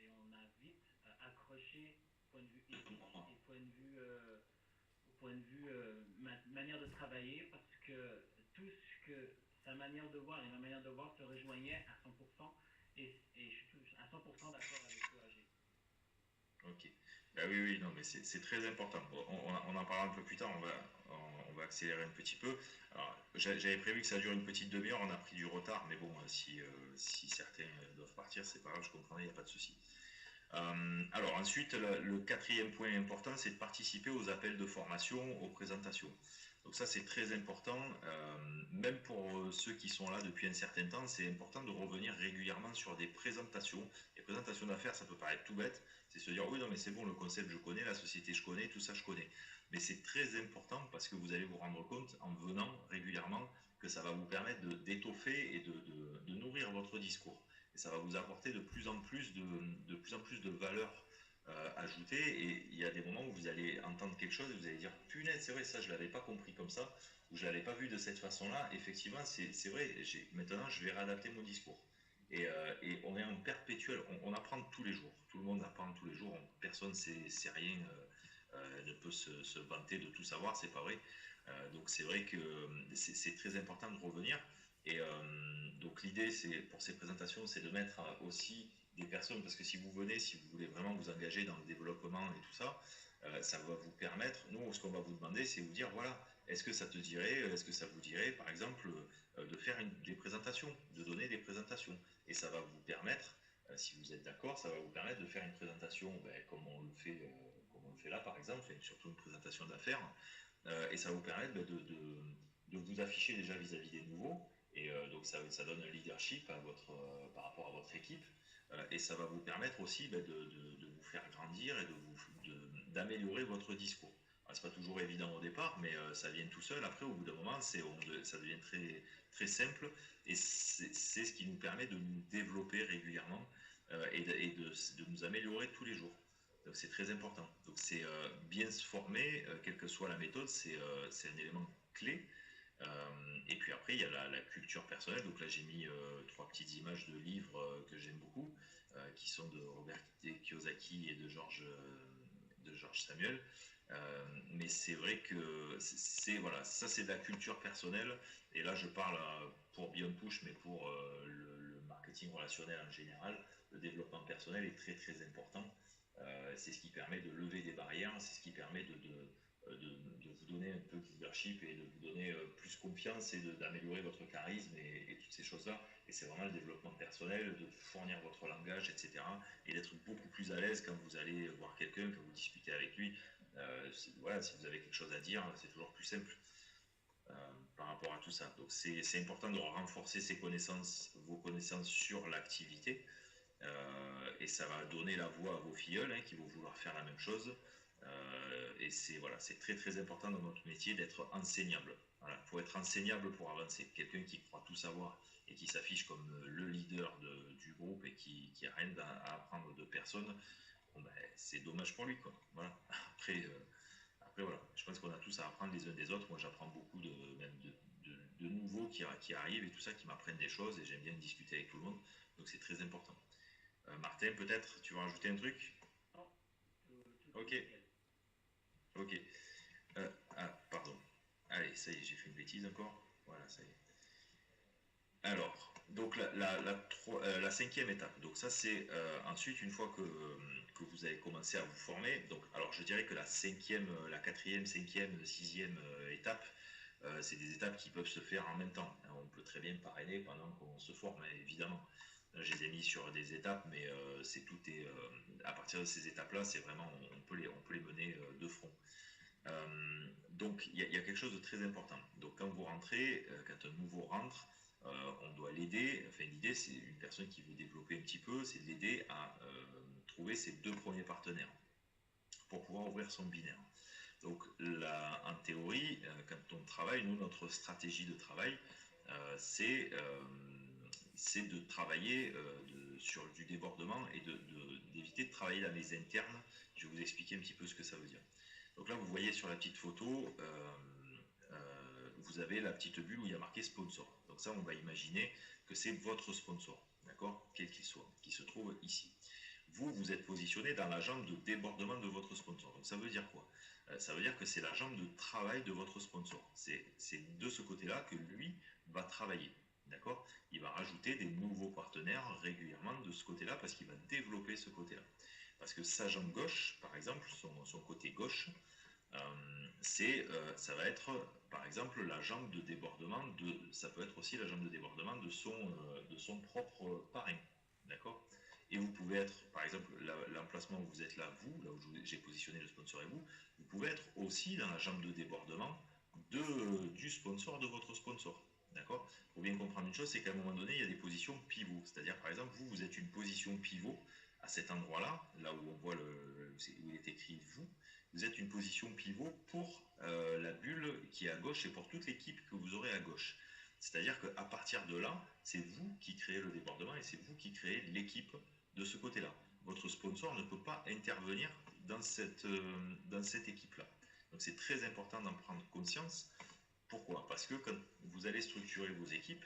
on a vite accroché point de vue éthique et point de vue manière de travailler, parce que tout ce que sa manière de voir et ma manière de voir se rejoignaient à 100%, et je suis à 100% d'accord avec toi, Gilles. Ok. Bah oui, non, mais c'est très important. Bon, on en parlera un peu plus tard, on va accélérer un petit peu. Alors, j'avais prévu que ça dure une petite demi-heure, on a pris du retard, mais bon, si certains doivent partir, c'est pas grave, je comprends, il n'y a pas de souci. Alors ensuite, le quatrième point important, c'est de participer aux appels de formation, aux présentations. Donc ça, c'est très important, même pour ceux qui sont là depuis un certain temps, c'est important de revenir régulièrement sur des présentations. Les présentations d'affaires, ça peut paraître tout bête, c'est se dire, oui, non, mais c'est bon, le concept, je connais, la société, je connais, tout ça, je connais. Mais c'est très important parce que vous allez vous rendre compte, en venant régulièrement, que ça va vous permettre d'étoffer et de nourrir votre discours. Et ça va vous apporter de plus en plus de valeur ajoutée. Et il y a des moments où vous allez entendre quelque chose et vous allez dire, punaise, c'est vrai, ça, je ne l'avais pas compris comme ça, ou je ne l'avais pas vu de cette façon-là. Effectivement, c'est vrai, maintenant, je vais réadapter mon discours. Et on est en perpétuel, on apprend tous les jours. Tout le monde apprend tous les jours. Personne ne sait rien, ne peut se vanter de tout savoir, c'est pas vrai. Donc c'est vrai que c'est très important de revenir. Et donc l'idée, pour ces présentations, c'est de mettre aussi des personnes, parce que si vous voulez vraiment vous engager dans le développement et tout ça, ça va vous permettre, nous, ce qu'on va vous demander, c'est vous dire, voilà, est-ce que ça te dirait, est-ce que ça vous dirait, par exemple, de faire des présentations, de donner des présentations. Et ça va vous permettre, si vous êtes d'accord, ça va vous permettre de faire une présentation comme on le fait là, par exemple, et surtout une présentation d'affaires. Et ça va vous permettre de vous afficher déjà vis-à-vis des nouveaux. Et donc ça donne un leadership par rapport à votre équipe. Et ça va vous permettre aussi de vous faire grandir et d'améliorer votre discours. C'est pas toujours évident au départ, mais ça vient tout seul. Après, au bout d'un moment, ça devient très, très simple et c'est ce qui nous permet de nous développer régulièrement de nous améliorer tous les jours. Donc c'est très important. Donc c'est bien se former, quelle que soit la méthode, c'est un élément clé. Et puis après, il y a la culture personnelle. Donc là, j'ai mis trois petites images de livres que j'aime beaucoup, qui sont de Robert Kiyosaki et de George Samuel. Mais c'est vrai que voilà, ça c'est de la culture personnelle. Et là, je parle pour Beyond Push, mais pour le marketing relationnel en général. Le développement personnel est très très important. C'est ce qui permet de lever des barrières, c'est ce qui permet de vous donner un peu de leadership et de vous donner plus confiance et d'améliorer votre charisme et toutes ces choses-là. Et c'est vraiment le développement personnel, de fournir votre langage, etc. Et d'être beaucoup plus à l'aise quand vous allez voir quelqu'un, quand vous discutez avec lui. Voilà, si vous avez quelque chose à dire, c'est toujours plus simple par rapport à tout ça. Donc c'est important de renforcer vos connaissances sur l'activité. Et ça va donner la voix à vos filleuls qui vont vouloir faire la même chose. Et c'est très très important dans notre métier d'être enseignable. Voilà, il faut être enseignable pour avancer. Quelqu'un qui croit tout savoir et qui s'affiche comme le leader du groupe et qui n'a rien à apprendre de personne, bon, ben, c'est dommage pour lui, quoi. Voilà. Après, voilà, je pense qu'on a tous à apprendre les uns des autres. Moi, j'apprends beaucoup de nouveaux qui arrivent et tout ça, qui m'apprennent des choses et j'aime bien discuter avec tout le monde. Donc, c'est très important. Martin, peut-être, tu veux rajouter un truc? Non, Ok, ok. Pardon. Allez, ça y est, j'ai fait une bêtise encore. Voilà, ça y est. Alors, donc la cinquième étape. Donc ça, c'est ensuite, une fois que vous avez commencé à vous former. Donc, alors, je dirais que la quatrième, cinquième, sixième étape, c'est des étapes qui peuvent se faire en même temps. On peut très bien parrainer pendant qu'on se forme, évidemment. Je les ai mis sur des étapes, mais à partir de ces étapes-là, c'est vraiment on peut les mener de front. Donc il y a quelque chose de très important. Donc quand vous rentrez, quand un nouveau rentre, on doit l'aider. Enfin l'idée c'est une personne qui veut développer un petit peu, c'est de l'aider à trouver ses deux premiers partenaires pour pouvoir ouvrir son binaire. Donc là, en théorie, quand on travaille, nous notre stratégie de travail, c'est de travailler sur du débordement et d'éviter de travailler dans les internes. Je vais vous expliquer un petit peu ce que ça veut dire. Donc là, vous voyez sur la petite photo, vous avez la petite bulle où il y a marqué sponsor. Donc ça, on va imaginer que c'est votre sponsor, d'accord, quel qu'il soit, qui se trouve ici. Vous êtes positionné dans la jambe de débordement de votre sponsor. Donc ça veut dire quoi? Ça veut dire que c'est la jambe de travail de votre sponsor. C'est de ce côté-là que lui va travailler. D'accord? Il va rajouter des nouveaux partenaires régulièrement de ce côté-là parce qu'il va développer ce côté-là. Parce que sa jambe gauche, par exemple, son côté gauche, ça va être, par exemple, la jambe de débordement ça peut être aussi la jambe de débordement de son propre parrain. D'accord? Et vous pouvez être, par exemple, l'emplacement où vous êtes là, là où j'ai positionné le sponsor et vous pouvez être aussi dans la jambe de débordement du sponsor de votre sponsor. D'accord? Il faut bien comprendre une chose, c'est qu'à un moment donné, il y a des positions pivots. C'est-à-dire, par exemple, vous êtes une position pivot à cet endroit-là, là où on voit où il est écrit vous êtes une position pivot pour la bulle qui est à gauche et pour toute l'équipe que vous aurez à gauche. C'est-à-dire qu'à partir de là, c'est vous qui créez le débordement et c'est vous qui créez l'équipe de ce côté-là. Votre sponsor ne peut pas intervenir dans cette équipe-là. Donc c'est très important d'en prendre conscience. Pourquoi? Parce que quand vous allez structurer vos équipes,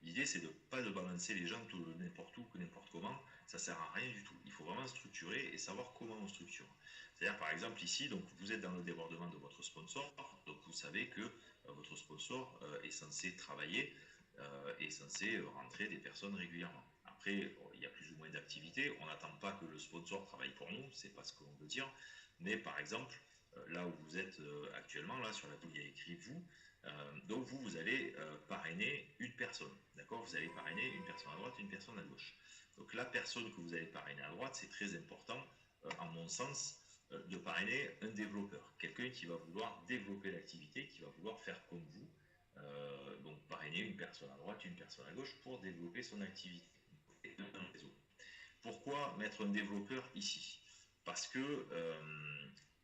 l'idée c'est de ne pas de balancer les gens tout n'importe où, n'importe comment, ça sert à rien du tout. Il faut vraiment structurer et savoir comment on structure. C'est-à-dire par exemple ici, donc vous êtes dans le débordement de votre sponsor, donc vous savez que votre sponsor est censé travailler, est censé rentrer des personnes régulièrement. Après, il y a plus ou moins d'activités, on n'attend pas que le sponsor travaille pour nous, c'est pas ce qu'on veut dire, mais par exemple, là où vous êtes actuellement, là sur la table il y a écrit vous. Donc vous allez parrainer une personne, d'accord? Vous allez parrainer une personne à droite et une personne à gauche. Donc la personne que vous allez parrainer à droite, c'est très important, en mon sens, de parrainer un développeur, quelqu'un qui va vouloir développer l'activité, qui va vouloir faire comme vous. Donc parrainer une personne à droite, une personne à gauche pour développer son activité et un réseau. Pourquoi mettre un développeur ici? Parce que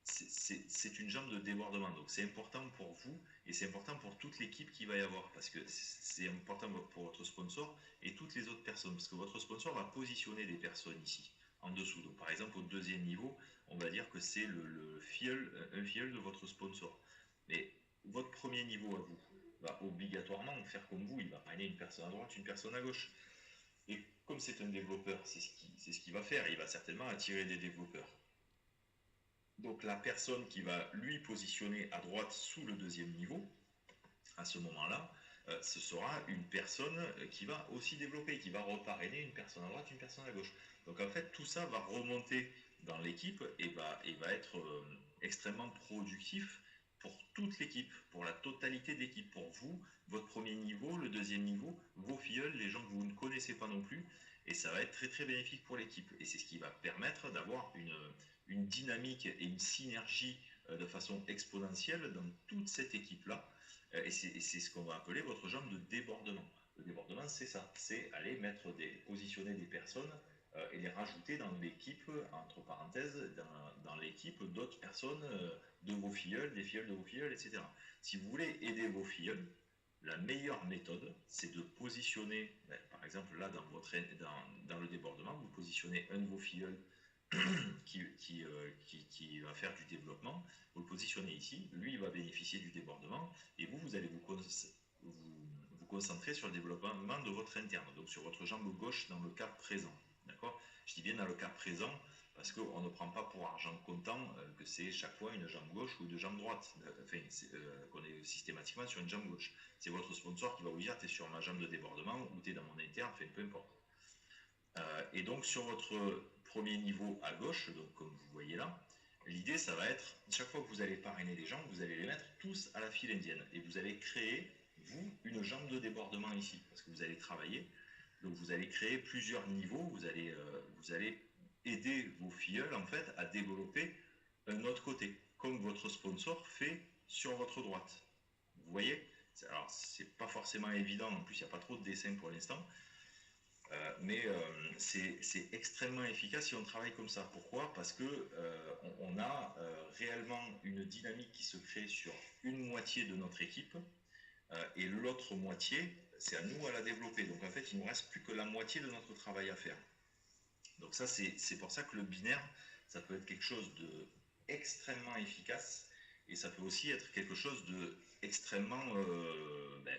c'est une jambe de débordement, donc c'est important pour vous et c'est important pour toute l'équipe qu'il va y avoir, parce que c'est important pour votre sponsor et toutes les autres personnes, parce que votre sponsor va positionner des personnes ici, en dessous. Donc par exemple au deuxième niveau, on va dire que c'est un filleul de votre sponsor. Mais votre premier niveau à vous va obligatoirement faire comme vous, il va parrainer une personne à droite, une personne à gauche. Et comme c'est un développeur, c'est ce qu'il va faire, il va certainement attirer des développeurs. Donc la personne qui va lui positionner à droite sous le deuxième niveau, à ce moment-là, ce sera une personne qui va aussi développer, qui va reparrainer une personne à droite, une personne à gauche. Donc en fait, tout ça va remonter dans l'équipe et va être extrêmement productif pour toute l'équipe, pour la totalité de l'équipe, pour vous, votre premier niveau, le deuxième niveau, vos filleuls, les gens que vous ne connaissez pas non plus, et ça va être très très bénéfique pour l'équipe. Et c'est ce qui va permettre d'avoir une dynamique et une synergie de façon exponentielle dans toute cette équipe-là. Et c'est ce qu'on va appeler votre jambe de débordement. Le débordement, c'est ça, c'est aller positionner des personnes et les rajouter dans l'équipe, entre parenthèses, dans l'équipe d'autres personnes, de vos filleuls, des filleuls de vos filleuls, etc. Si vous voulez aider vos filleuls, la meilleure méthode, c'est de positionner, par exemple là dans le débordement, vous positionnez un de vos filleuls qui va faire du développement, vous le positionnez ici, lui il va bénéficier du débordement, et vous allez vous concentrer sur le développement de votre interne, donc sur votre jambe gauche dans le cas présent. D'accord? Je dis bien dans le cas présent, parce qu'on ne prend pas pour argent comptant que c'est chaque fois une jambe gauche ou une jambe droite, enfin, qu'on est systématiquement sur une jambe gauche. C'est votre sponsor qui va vous dire, tu es sur ma jambe de débordement ou tu es dans mon interne, enfin, peu importe. Et donc sur votre premier niveau à gauche, donc comme vous voyez là, l'idée ça va être, chaque fois que vous allez parrainer des gens, vous allez les mettre tous à la file indienne et vous allez créer, vous, une jambe de débordement ici, parce que vous allez travailler, donc vous allez créer plusieurs niveaux, vous allez aider vos filleuls en fait à développer un autre côté, comme votre sponsor fait sur votre droite. Vous voyez? Alors c'est pas forcément évident, en plus il n'y a pas trop de dessins pour l'instant, mais c'est extrêmement efficace si on travaille comme ça. Pourquoi? Parce que on a réellement une dynamique qui se crée sur une moitié de notre équipe et l'autre moitié, c'est à nous à la développer. Donc en fait, il ne nous reste plus que la moitié de notre travail à faire. Donc ça, c'est pour ça que le binaire, ça peut être quelque chose de extrêmement efficace et ça peut aussi être quelque chose de extrêmement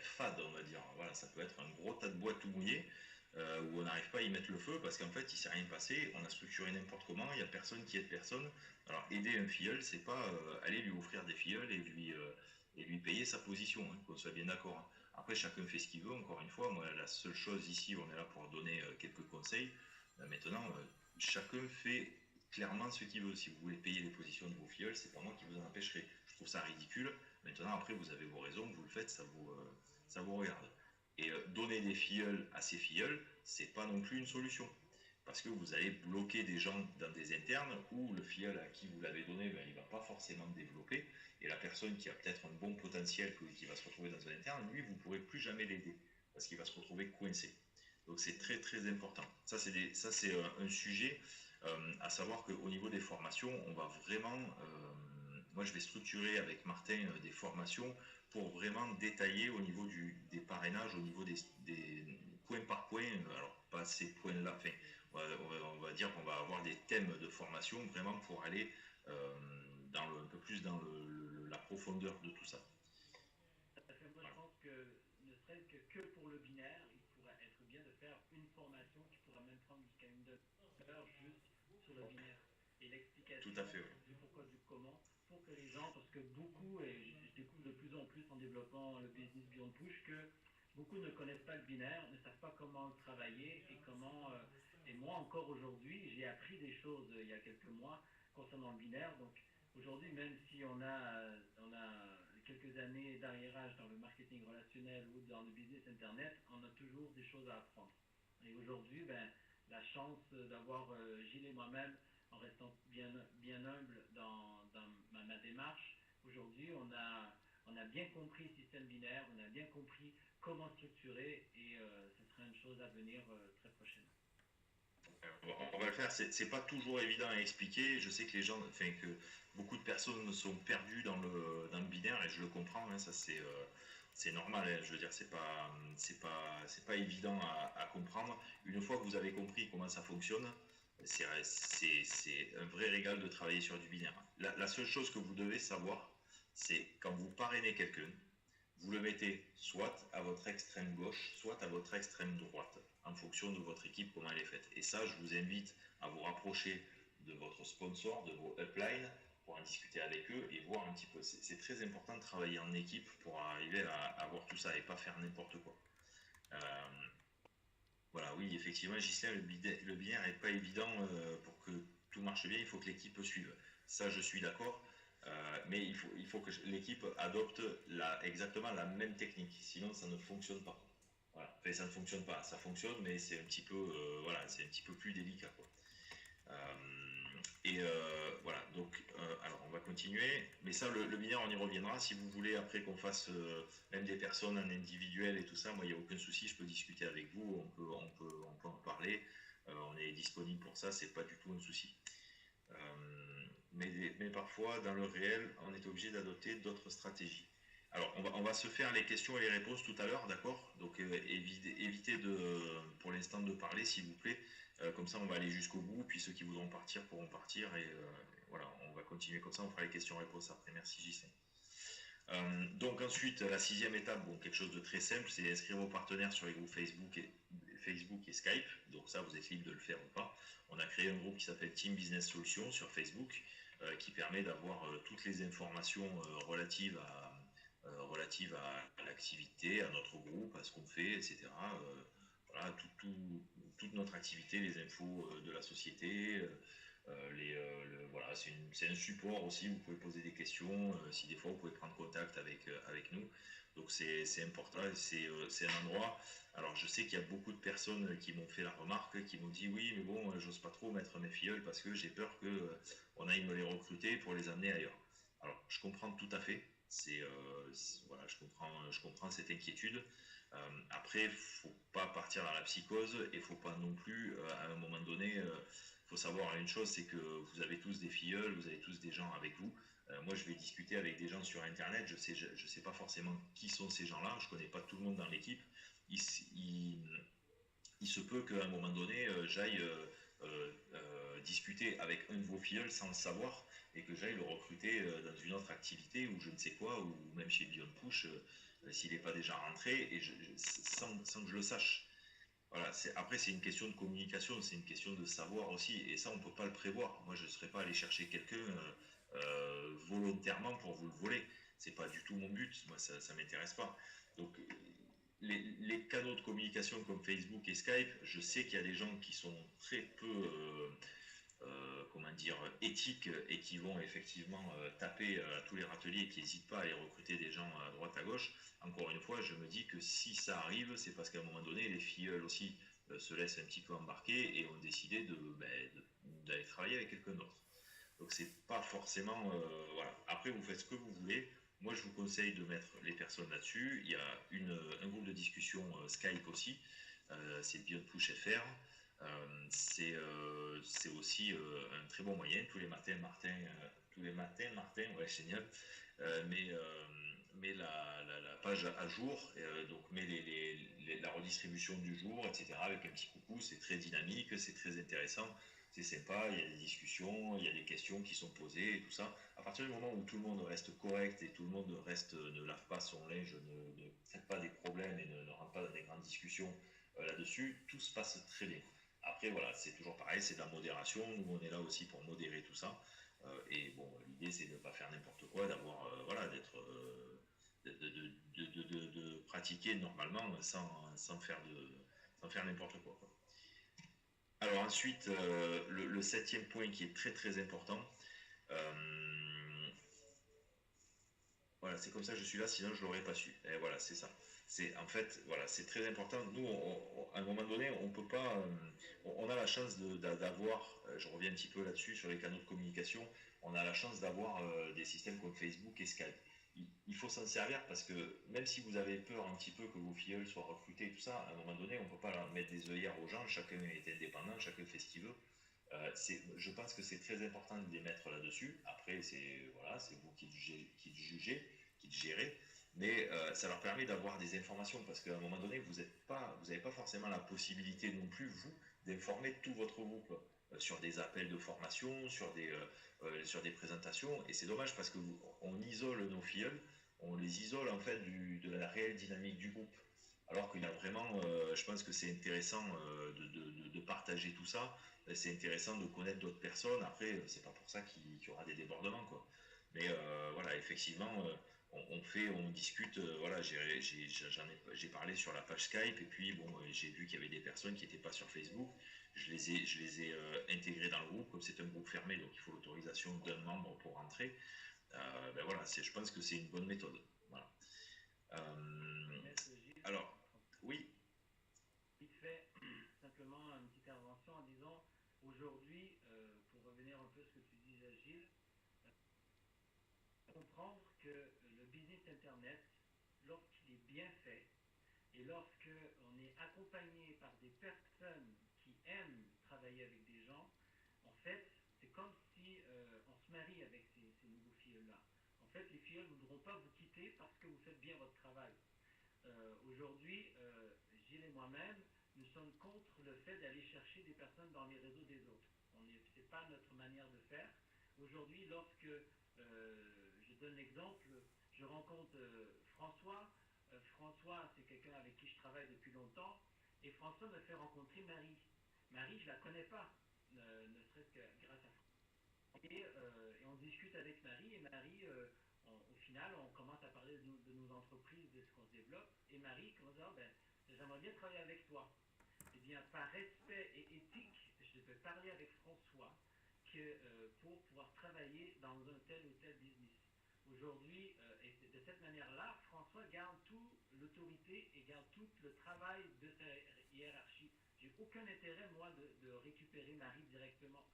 fade, on va dire. Voilà, ça peut être un gros tas de bois tout mouillé où on n'arrive pas à y mettre le feu parce qu'en fait il ne s'est rien passé, on a structuré n'importe comment, il n'y a personne qui aide personne. Alors aider un filleul, c'est pas aller lui offrir des filleuls et lui payer sa position, hein, qu'on soit bien d'accord. Hein. Après chacun fait ce qu'il veut, encore une fois, moi la seule chose ici, on est là pour donner quelques conseils. Maintenant, chacun fait clairement ce qu'il veut. Si vous voulez payer les positions de vos filleuls, c'est pas moi qui vous en empêcherai. Je trouve ça ridicule. Maintenant, après, vous avez vos raisons, vous le faites, ça vous regarde. Et donner des filleuls à ces filleuls, c'est pas non plus une solution. Parce que vous allez bloquer des gens dans des internes où le filleul à qui vous l'avez donné, ben, il va pas forcément développer. Et la personne qui a peut-être un bon potentiel, qui va se retrouver dans un interne, lui, vous ne pourrez plus jamais l'aider. Parce qu'il va se retrouver coincé. Donc c'est très très important. Ça c'est un sujet à savoir qu'au niveau des formations, on va vraiment, moi je vais structurer avec Martin des formations pour vraiment détailler au niveau des parrainages, au niveau des point par point, alors pas ces points-là, enfin, on va dire qu'on va avoir des thèmes de formation vraiment pour aller un peu plus dans la profondeur de tout ça. Moi je pense que ne serait-ce que pour le binaire, il pourrait être bien de faire une formation qui pourrait même prendre jusqu'à une demi-heure juste sur le binaire et l'explication Tout à fait, oui. du pourquoi, du comment, pour que les gens, parce que beaucoup, et je découvre de plus en plus en développant le business Beyond Push, que beaucoup ne connaissent pas le binaire, ne savent pas comment le travailler et comment. Et moi encore aujourd'hui, j'ai appris des choses il y a quelques mois concernant le binaire, donc aujourd'hui, même si on a quelques années d'arriérage dans le marketing relationnel ou dans le business internet, on a toujours des choses à apprendre. Et aujourd'hui, ben, la chance d'avoir Gilles et moi-même, en restant bien humble dans ma démarche, aujourd'hui, on a bien compris le système binaire, on a bien compris comment structurer et ce sera une chose à venir très prochainement. On va le faire. C'est pas toujours évident à expliquer. Je sais que les gens, enfin que beaucoup de personnes sont perdues dans le binaire et je le comprends. Hein, ça c'est normal. Hein, je veux dire, c'est pas évident à comprendre. Une fois que vous avez compris comment ça fonctionne, c'est un vrai régal de travailler sur du binaire. La seule chose que vous devez savoir, c'est quand vous parrainez quelqu'un, vous le mettez soit à votre extrême gauche, soit à votre extrême droite, en fonction de votre équipe, comment elle est faite. Et ça, je vous invite à vous rapprocher de votre sponsor, de vos uplines, pour en discuter avec eux et voir un petit peu. C'est très important de travailler en équipe pour arriver à voir tout ça et pas faire n'importe quoi. Euh, voilà, oui, effectivement, Gislain, le binaire n'est pas évident pour que tout marche bien, il faut que l'équipe suive. Ça, je suis d'accord. Mais il faut que l'équipe adopte exactement la même technique, sinon ça ne fonctionne pas. Voilà. Enfin, ça ne fonctionne pas, ça fonctionne, mais c'est un petit peu, voilà, c'est un petit peu plus délicat, quoi. Voilà, donc, alors on va continuer, mais ça, le binaire, on y reviendra. Si vous voulez après qu'on fasse même des personnes en individuel et tout ça, moi, il n'y a aucun souci, je peux discuter avec vous, on peut en parler. On est disponible pour ça, c'est pas du tout un souci. Mais parfois, dans le réel, on est obligé d'adopter d'autres stratégies. Alors, on va se faire les questions et les réponses tout à l'heure, d'accord? Donc, évitez pour l'instant de parler, s'il vous plaît. Comme ça, on va aller jusqu'au bout, puis ceux qui voudront partir pourront partir. Et voilà, on va continuer comme ça, on fera les questions-réponses après. Merci, JC. Donc ensuite, la 6e étape, bon, quelque chose de très simple, c'est inscrire vos partenaires sur les groupes Facebook et Skype. Donc ça, vous êtes libre de le faire ou pas. On a créé un groupe qui s'appelle Team Business Solutions sur Facebook, qui permet d'avoir toutes les informations relatives à l'activité, à notre groupe, à ce qu'on fait, etc. Voilà, toute notre activité, les infos de la société. Voilà, c'est un support aussi, vous pouvez poser des questions, si des fois vous pouvez prendre contact avec nous. Donc c'est important, c'est un endroit. Alors je sais qu'il y a beaucoup de personnes qui m'ont fait la remarque, qui m'ont dit oui, mais bon, j'ose pas trop mettre mes filleuls parce que j'ai peur qu'on aille me les recruter pour les amener ailleurs. Alors je comprends tout à fait, voilà, je comprends cette inquiétude. Après, faut pas partir dans la psychose et faut pas non plus, à un moment donné, faut savoir une chose, c'est que vous avez tous des filleuls, vous avez tous des gens avec vous. Moi, je vais discuter avec des gens sur Internet. Je sais pas forcément qui sont ces gens-là. Je connais pas tout le monde dans l'équipe. Il se peut qu'à un moment donné, j'aille discuter avec un de vos filleuls sans le savoir et que j'aille le recruter dans une autre activité ou je ne sais quoi, ou même chez Beyond Push, s'il n'est pas déjà rentré, et sans que je le sache. Voilà, après c'est une question de communication, c'est une question de savoir aussi, et ça on ne peut pas le prévoir. Moi je ne serais pas allé chercher quelqu'un volontairement pour vous le voler. C'est pas du tout mon but, moi ça ne m'intéresse pas. Donc les canaux de communication comme Facebook et Skype, je sais qu'il y a des gens qui sont très peu comment dire, éthiques et qui vont effectivement taper à tous les râteliers et qui n'hésitent pas à aller recruter des gens à droite à gauche. Encore une fois, je me dis que si ça arrive, c'est parce qu'à un moment donné, les filleuls aussi se laissent un petit peu embarquer et ont décidé d'aller travailler avec quelqu'un d'autre. Donc c'est pas forcément... voilà. Après, vous faites ce que vous voulez. Moi, je vous conseille de mettre les personnes là-dessus. Il y a un groupe de discussion Skype aussi. C'est Beyond Push FR. C'est aussi un très bon moyen. Tous les matins, Martin, ouais, génial. Mais la page à jour, donc met la redistribution du jour, etc. avec un petit coucou, c'est très dynamique, c'est très intéressant, c'est sympa, il y a des discussions, il y a des questions qui sont posées et tout ça. À partir du moment où tout le monde reste correct et tout le monde ne lave pas son linge, ne crée pas des problèmes et ne rentre pas dans des grandes discussions là-dessus, tout se passe très bien. Après, voilà, c'est toujours pareil, c'est de la modération. Nous, on est là aussi pour modérer tout ça. Et bon, l'idée, c'est de ne pas faire n'importe quoi, d'avoir, voilà, de pratiquer normalement sans faire n'importe quoi. Alors ensuite, le 7e point qui est très très important, Voilà, c'est comme ça que je suis là, sinon je l'aurais pas su. Et voilà, c'est ça. C'est en fait, voilà, c'est très important. Nous, à un moment donné, on peut pas. On a la chance d'avoir. Je reviens un petit peu là-dessus sur les canaux de communication. On a la chance d'avoir des systèmes comme Facebook et Skype. Il faut s'en servir parce que même si vous avez peur un petit peu que vos filleuls soient recrutés et tout ça, à un moment donné, on peut pas leur mettre des œillères aux gens. Chacun est indépendant, chacun fait ce qu'il veut. Je pense que c'est très important de les mettre là-dessus. Après, c'est voilà, c'est vous qui jugez, qui gérez, mais ça leur permet d'avoir des informations parce qu'à un moment donné, vous n'avez pas forcément la possibilité non plus vous d'informer tout votre groupe sur des appels de formation, sur des présentations, et c'est dommage parce que on isole nos filleuls, on les isole en fait de la réelle dynamique du groupe. Alors qu'il y a vraiment, je pense que c'est intéressant de partager tout ça, c'est intéressant de connaître d'autres personnes. Après, c'est pas pour ça qu'il y aura des débordements, quoi. Mais voilà, effectivement, on discute. Voilà, j'ai parlé sur la page Skype et puis bon, j'ai vu qu'il y avait des personnes qui n'étaient pas sur Facebook. Je les ai intégrés dans le groupe, comme c'est un groupe fermé, donc il faut l'autorisation d'un membre pour rentrer. Ben voilà, je pense que c'est une bonne méthode. Voilà. Maître Gilles, Alors, oui, vite fait, simplement une petite intervention en disant aujourd'hui, pour revenir un peu à ce que tu disais Gilles, comprendre que le business Internet, lorsqu'il est bien fait et lorsque on est accompagné par des personnes qui aiment travailler avec des gens, en fait, c'est comme si on se marie avec ces nouveaux filles-là. En fait, les filles ne voudront pas vous quitter parce que vous faites bien votre travail. Aujourd'hui, Gilles et moi-même, nous sommes contre le fait d'aller chercher des personnes dans les réseaux des autres. Ce n'est pas notre manière de faire. Aujourd'hui, lorsque, je donne l'exemple, je rencontre François. François, c'est quelqu'un avec qui je travaille depuis longtemps. Et François me fait rencontrer Marie. Marie, je ne la connais pas, ne serait-ce que grâce à François. Et on discute avec Marie. Et Marie, au final, on commence à parler de nos entreprises, de ce qu'on se développe. Et Marie commence à dire, ben, j'aimerais bien travailler avec toi. Eh bien, par respect et éthique, je vais parler avec François pour pouvoir travailler dans un tel ou tel business. Aujourd'hui, et de cette manière-là, François garde toute l'autorité et garde tout le travail de sa hiérarchie. J'ai aucun intérêt, moi, de récupérer Marie directement.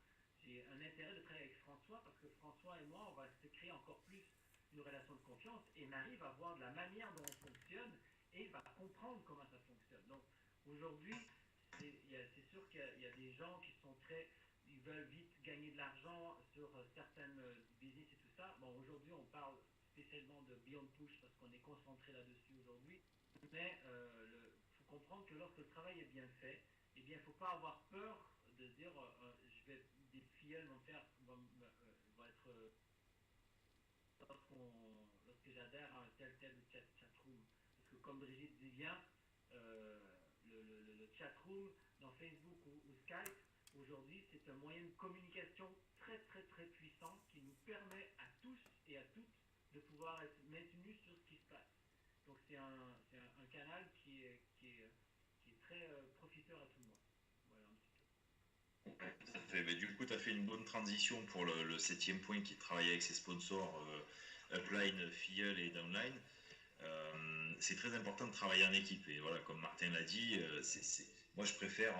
J'ai un intérêt de travailler avec François parce que François et moi, on va se créer encore plus une relation de confiance et Marie va voir de la manière dont on fonctionne et va comprendre comment ça fonctionne. Donc aujourd'hui, c'est sûr qu'il y a des gens qui sont ils veulent vite gagner de l'argent sur certaines business et tout ça. Bon, aujourd'hui, on parle spécialement de Beyond Push parce qu'on est concentré là-dessus aujourd'hui. Mais il faut comprendre que lorsque le travail est bien fait, eh bien, il ne faut pas avoir peur de dire des filles vont être lorsque j'adhère à un tel chatroom. Parce que comme Brigitte dit bien, le chatroom dans Facebook ou Skype, aujourd'hui, c'est un moyen de communication très très très puissant qui nous permet à tous et à toutes de pouvoir être maintenus sur ce qui se passe. Donc c'est un canal qui est très profiteur à tout le monde. Voilà un petit peu. mais du coup, tu as fait une bonne transition pour le septième point qui travaille avec ses sponsors Upline, Filleul et Downline. C'est très important de travailler en équipe. Et voilà, comme Martin l'a dit, moi je préfère.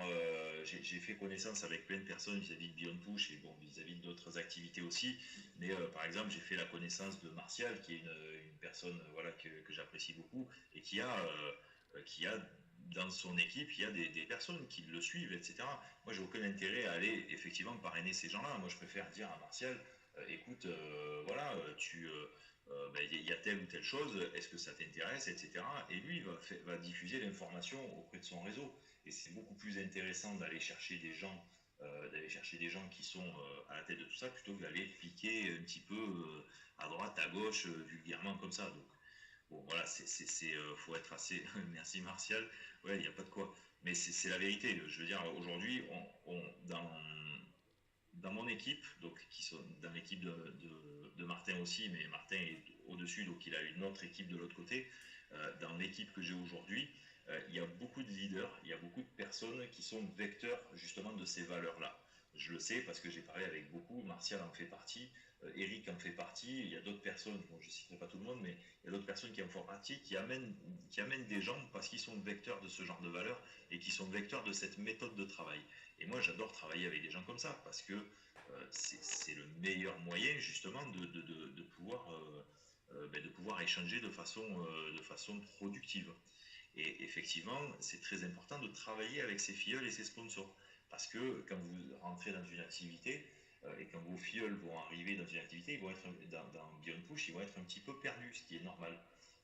J'ai fait connaissance avec plein de personnes vis-à-vis de Beyond Push et bon, vis-à-vis d'autres activités aussi. Mais par exemple, j'ai fait la connaissance de Martial, qui est une personne voilà, que j'apprécie beaucoup et qui a dans son équipe, il y a des personnes qui le suivent, etc. Moi, j'ai aucun intérêt à aller effectivement parrainer ces gens-là. Moi, je préfère dire à Martial, écoute, voilà, il y a telle ou telle chose, est-ce que ça t'intéresse, etc. Et lui, va diffuser l'information auprès de son réseau. Et c'est beaucoup plus intéressant d'aller chercher des gens qui sont à la tête de tout ça, plutôt que d'aller piquer un petit peu à droite, à gauche, vulgairement comme ça. Donc, bon, voilà, faut être assez. Merci Martial. Ouais, il n'y a pas de quoi. Mais c'est la vérité. Je veux dire, aujourd'hui, dans mon équipe, donc qui sont dans l'équipe de Martin aussi, mais Martin est au-dessus, donc il a une autre équipe de l'autre côté. Dans l'équipe que j'ai aujourd'hui, il y a beaucoup de leaders, il y a beaucoup de personnes qui sont vecteurs justement de ces valeurs-là. Je le sais parce que j'ai parlé avec beaucoup, Martial en fait partie, Eric en fait partie, il y a d'autres personnes, bon, je ne citerai pas tout le monde, mais il y a d'autres personnes qui en font partie, qui amènent des gens parce qu'ils sont vecteurs de ce genre de valeurs et qui sont vecteurs de cette méthode de travail. Et moi, j'adore travailler avec des gens comme ça parce que c'est le meilleur moyen justement de pouvoir échanger de façon productive. Et effectivement, c'est très important de travailler avec ses filleuls et ses sponsors. Parce que quand vous rentrez dans une activité, et quand vos filleuls vont arriver dans une activité, ils vont être dans Beyond Push, ils vont être un petit peu perdus, ce qui est normal.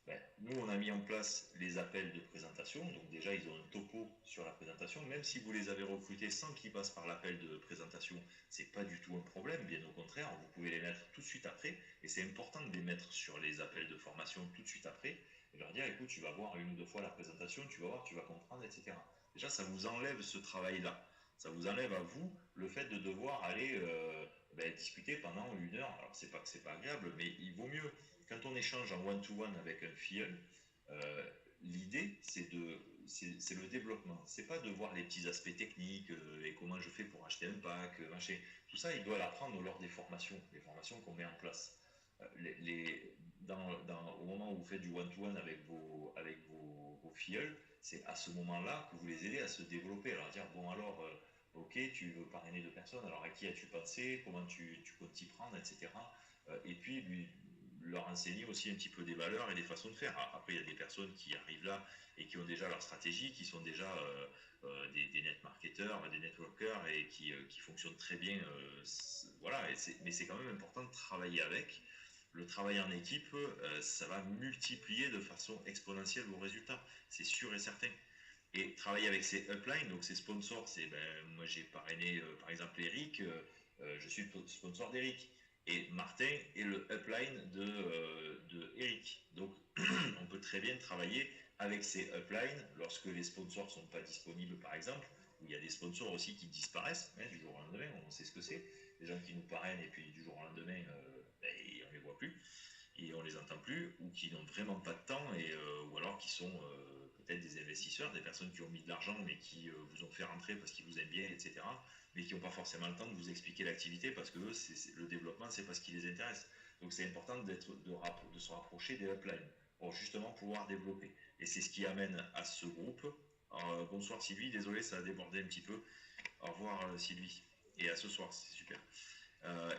Ben, nous, on a mis en place les appels de présentation. Donc déjà, ils ont un topo sur la présentation. Même si vous les avez recrutés sans qu'ils passent par l'appel de présentation, c'est pas du tout un problème. Bien au contraire, vous pouvez les mettre tout de suite après. Et c'est important de les mettre sur les appels de formation tout de suite après. Et leur dire, écoute, tu vas voir une ou deux fois la présentation, tu vas voir, tu vas comprendre, etc. Déjà, ça vous enlève ce travail-là. Ça vous enlève à vous le fait de devoir aller discuter pendant 1 heure. Alors, c'est pas que c'est pas agréable, mais il vaut mieux quand on échange en one-to-one avec un filleul, l'idée, c'est le développement. C'est pas de voir les petits aspects techniques et comment je fais pour acheter un pack, machin. Tout ça, il doit l'apprendre lors des formations qu'on met en place. Au moment où vous faites du one-to-one avec vos filleuls, c'est à ce moment-là que vous les aidez à se développer. Alors dire, bon alors, ok, tu veux parrainer 2 personnes, alors à qui as-tu pensé, comment tu comptes t'y prendre, etc. Et puis leur enseigner aussi un petit peu des valeurs et des façons de faire. Après, il y a des personnes qui arrivent là et qui ont déjà leur stratégie, qui sont déjà des net marketeurs, des networkers et qui fonctionnent très bien. Voilà, mais c'est quand même important de travailler avec. Le travail en équipe, ça va multiplier de façon exponentielle vos résultats, c'est sûr et certain. Et travailler avec ses uplines, donc ses sponsors, moi j'ai parrainé par exemple Eric, je suis le sponsor d'Eric. Et Martin est le upline de Eric. Donc on peut très bien travailler avec ces uplines lorsque les sponsors ne sont pas disponibles par exemple, où il y a des sponsors aussi qui disparaissent du jour au lendemain, on sait ce que c'est. Les gens qui nous parrainent et puis du jour au lendemain, on ne les voit plus et on les entend plus, ou qui n'ont vraiment pas de temps, ou alors qui sont peut-être des investisseurs, des personnes qui ont mis de l'argent mais qui vous ont fait rentrer parce qu'ils vous aiment bien, etc., mais qui n'ont pas forcément le temps de vous expliquer l'activité parce que eux, le développement, c'est pas ce qui les intéresse. Donc c'est important de se rapprocher des uplines pour justement pouvoir développer. Et c'est ce qui amène à ce groupe. Bonsoir Sylvie, désolé, ça a débordé un petit peu. Au revoir Sylvie. Et à ce soir, c'est super.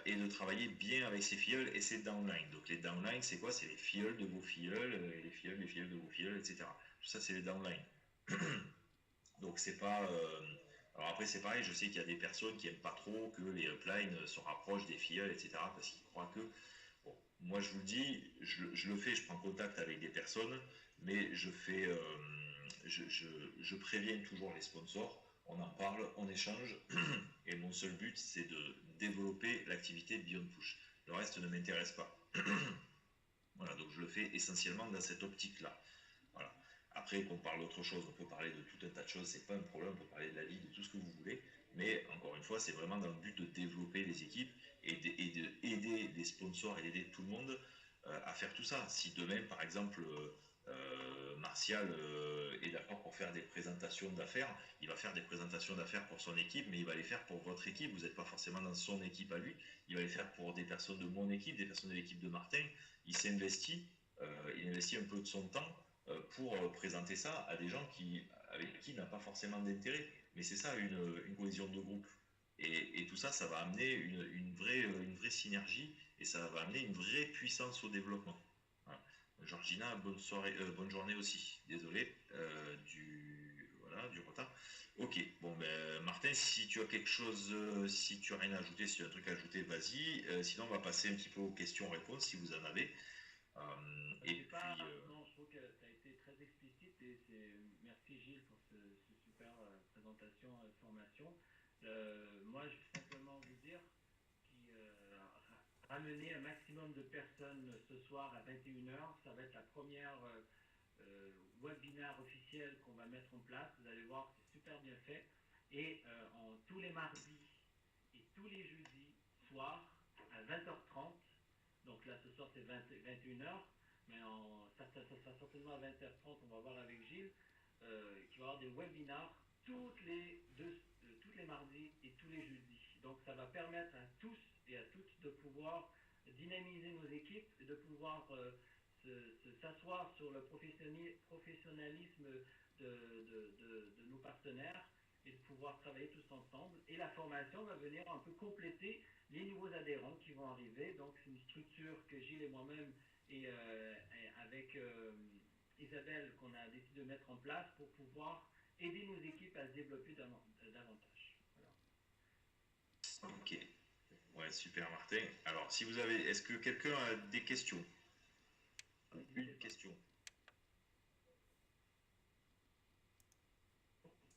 Et de travailler bien avec ses filleuls et ses downlines. Donc les downlines, c'est quoi? C'est les filleuls de vos filleuls, et les filleuls de vos filleuls, etc. Tout ça, c'est les downlines. Donc c'est pas... Alors après, c'est pareil, je sais qu'il y a des personnes qui n'aiment pas trop que les uplines se rapprochent des filleuls, etc. parce qu'ils croient que... Bon, moi, je vous le dis, je le fais, je prends contact avec des personnes, mais je préviens toujours les sponsors, on en parle, on échange, et mon seul but, c'est de développer l'activité de Beyond Push. Le reste ne m'intéresse pas. Voilà, donc je le fais essentiellement dans cette optique-là. Voilà. Après, qu'on parle d'autre chose, on peut parler de tout un tas de choses, c'est pas un problème, on peut parler de la vie, de tout ce que vous voulez, mais encore une fois, c'est vraiment dans le but de développer les équipes et d'aider les sponsors et d'aider tout le monde à faire tout ça. Si demain, par exemple, Martial est d'accord pour faire des présentations d'affaires, il va faire des présentations d'affaires pour son équipe, mais il va les faire pour votre équipe. Vous n'êtes pas forcément dans son équipe à lui. Il va les faire pour des personnes de mon équipe, des personnes de l'équipe de Martin. Il s'investit, il investit un peu de son temps pour présenter ça à des gens avec qui il n'a pas forcément d'intérêt. Mais c'est ça une cohésion de groupe. Et tout ça, ça va amener une vraie synergie et ça va amener une vraie puissance au développement. Voilà. Georgina, bonne journée aussi. Désolé du retard. Ok, bon ben Martin, si tu as quelque chose, si tu as rien à ajouter, si tu as un truc à ajouter, vas-y. Sinon, on va passer un petit peu aux questions-réponses si vous en avez. Non, je trouve que ça a été très explicite et merci Gilles pour ce super présentation, formation. Moi, je vais simplement vous dire ramener un maximum de personnes ce soir à 21h. Ça va être la première webinaire officiel qu'on va mettre en place. Vous allez voir, c'est super bien fait. Et tous les mardis et tous les jeudis soirs à 20h30. Donc là, ce soir, c'est 21h. Mais ça sera certainement à 20h30, on va voir avec Gilles, qui va y avoir des webinars tous les mardis et tous les jeudis. Donc ça va permettre à tous et à toutes de pouvoir dynamiser nos équipes et de pouvoir s'asseoir sur le professionnalisme de nos partenaires et de pouvoir travailler tous ensemble. Et la formation va venir un peu compléter les nouveaux adhérents qui vont arriver. Donc c'est une structure que Gilles et moi-même et avec Isabelle qu'on a décidé de mettre en place pour pouvoir aider nos équipes à se développer davantage. Voilà. Ok. Ouais, super Martin. Alors, si vous avez, est-ce que quelqu'un a des questions? Une question.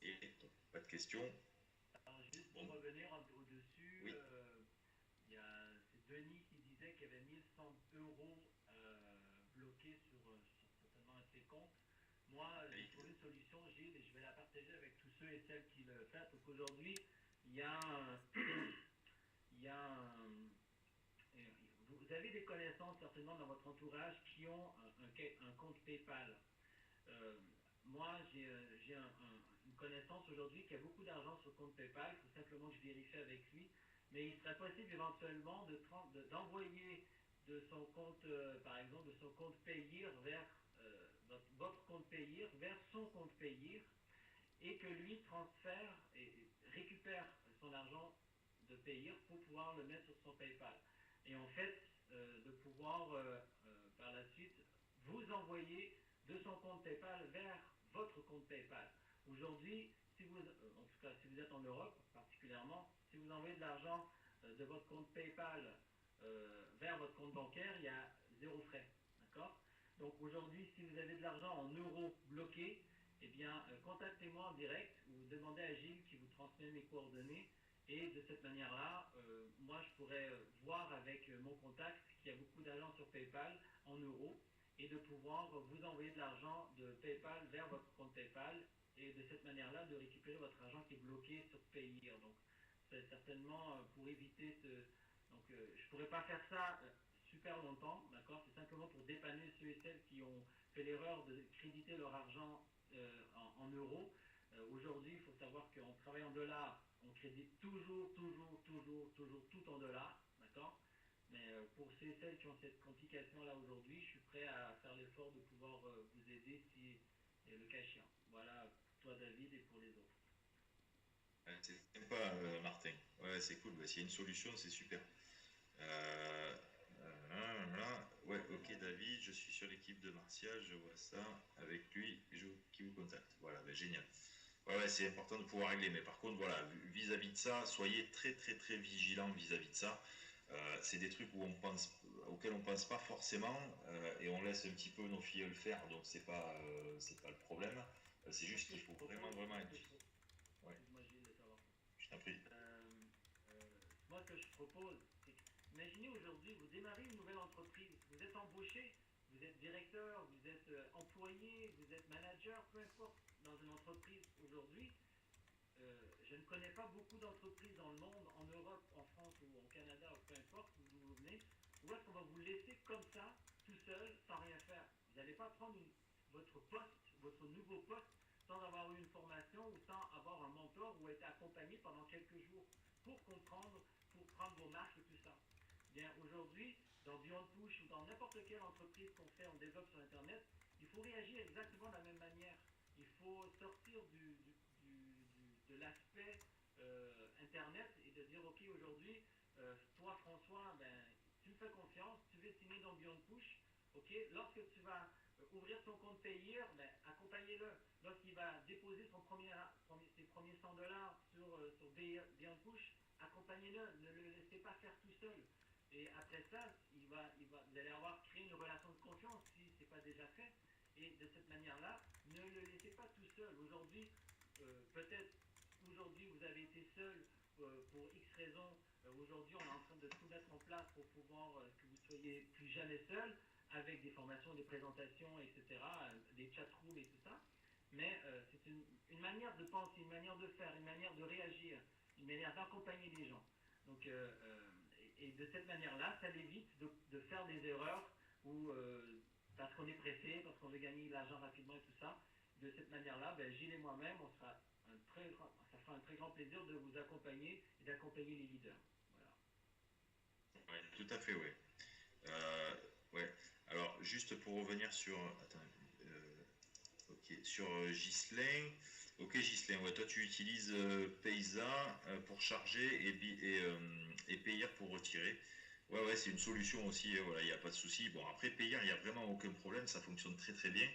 Et pas de questions. Alors, juste pour revenir au-dessus, oui. C'est Denis qui disait qu'il y avait 1100 euros bloqués sur certainement un de ses comptes. Moi, j'ai trouvé une solution, Gilles, et je vais la partager avec tous ceux et celles qui le font. Donc aujourd'hui, il y a il y a vous avez des connaissances certainement dans votre entourage qui ont un compte PayPal. Euh, Moi, j'ai une connaissance aujourd'hui qui a beaucoup d'argent sur le compte PayPal. Il faut simplement que je vérifie avec lui. Mais il serait possible éventuellement d'envoyer de son compte, par exemple, de son compte Payeer vers votre compte Payeer vers son compte Payeer et que lui transfère et récupère son argent de Payeer pour pouvoir le mettre sur son PayPal. Et en fait, de pouvoir par la suite vous envoyer de son compte PayPal vers votre compte PayPal. Aujourd'hui, si vous, en tout cas si vous êtes en Europe particulièrement, si vous envoyez de l'argent de votre compte PayPal vers votre compte bancaire, il y a 0 frais. D'accord? Donc aujourd'hui, si vous avez de l'argent en euros bloqué, eh bien, contactez-moi en direct ou demandez à Gilles qui vous transmet mes coordonnées. Et de cette manière-là, moi, je pourrais voir avec mon contact qui a beaucoup d'argent sur PayPal en euros et de pouvoir vous envoyer de l'argent de PayPal vers votre compte PayPal et de cette manière-là de récupérer votre argent qui est bloqué sur Payeer. Donc, c'est certainement pour éviter ce... Donc, je ne pourrais pas faire ça super longtemps, d'accord? C'est simplement pour dépanner ceux et celles qui ont fait l'erreur de créditer leur argent en euros. Aujourd'hui, il faut savoir qu'en travaillant en dollars, on crédite toujours tout en dollars, d'accord? Mais pour ceux et celles qui ont cette complication-là aujourd'hui, je suis prêt à faire l'effort de pouvoir vous aider si le cas échéant. Voilà pour toi, David, et pour les autres. C'est sympa, Martin. Ouais, c'est cool. Bah, s'il y a une solution, c'est super. Ouais, ok, David, je suis sur l'équipe de Martial, je vois ça avec lui, qui vous contacte. Voilà, bah, génial. Ouais, c'est important de pouvoir régler. Mais par contre, voilà, vis-à-vis de ça, soyez très vigilants vis-à-vis de ça. C'est des trucs auxquels on pense pas forcément et on laisse un petit peu nos filles le faire, donc c'est pas le problème. C'est juste qu'il faut vraiment être vigilant. Ouais. Je t'en prie. Moi, ce que je propose, c'est que, imaginez aujourd'hui, vous démarrez une nouvelle entreprise, vous êtes embauché, vous êtes directeur, vous êtes employé, vous êtes manager, peu importe, dans une entreprise aujourd'hui. Je ne connais pas beaucoup d'entreprises dans le monde, en Europe, en France ou au Canada, ou peu importe où vous venez, où est-ce qu'on va vous laisser comme ça, tout seul, sans rien faire. Vous n'allez pas prendre votre poste, votre nouveau poste, sans avoir eu une formation ou sans avoir un mentor ou être accompagné pendant quelques jours pour comprendre, pour prendre vos marques et tout ça. Bien, aujourd'hui, dans Beyond Push ou dans n'importe quelle entreprise qu'on fait, on développe sur Internet, il faut réagir exactement de la même manière. Il faut sortir de l'aspect Internet et de dire, ok, aujourd'hui, toi, François, ben, tu me fais confiance, tu veux signer dans Beyond Push, ok, lorsque tu vas ouvrir ton compte Payeer, ben, accompagnez-le. Lorsqu'il va déposer ses premiers $100 sur Beyond Push, accompagnez-le, ne le laissez pas faire tout seul. Et après ça, vous allez avoir créé une relation de confiance si ce n'est pas déjà fait. Et de cette manière-là, ne le laissez pas tout seul. Aujourd'hui, peut-être aujourd'hui vous avez été seul pour X raisons. Aujourd'hui, on est en train de tout mettre en place pour pouvoir que vous soyez plus jamais seul, avec des formations, des présentations, etc., des chatrooms et tout ça. Mais c'est une manière de penser, une manière de faire, une manière de réagir, une manière d'accompagner les gens. Donc, et de cette manière-là, ça évite de faire des erreurs où, parce qu'on est pressé, parce qu'on veut gagner de l'argent rapidement et tout ça. De cette manière-là, ben, Gilles et moi-même, on sera un très ça fera un très grand plaisir de vous accompagner et d'accompagner les leaders. Voilà. Ouais, tout à fait, oui. Euh, ouais. Alors, juste pour revenir sur, attends, ok, sur Ghislain. Ok, Ghislain, ouais, toi tu utilises Paysa pour charger et Payer pour retirer. Ouais, ouais, c'est une solution aussi, voilà, il n'y a pas de souci. Bon, après, Payer, il n'y a vraiment aucun problème, ça fonctionne très très bien.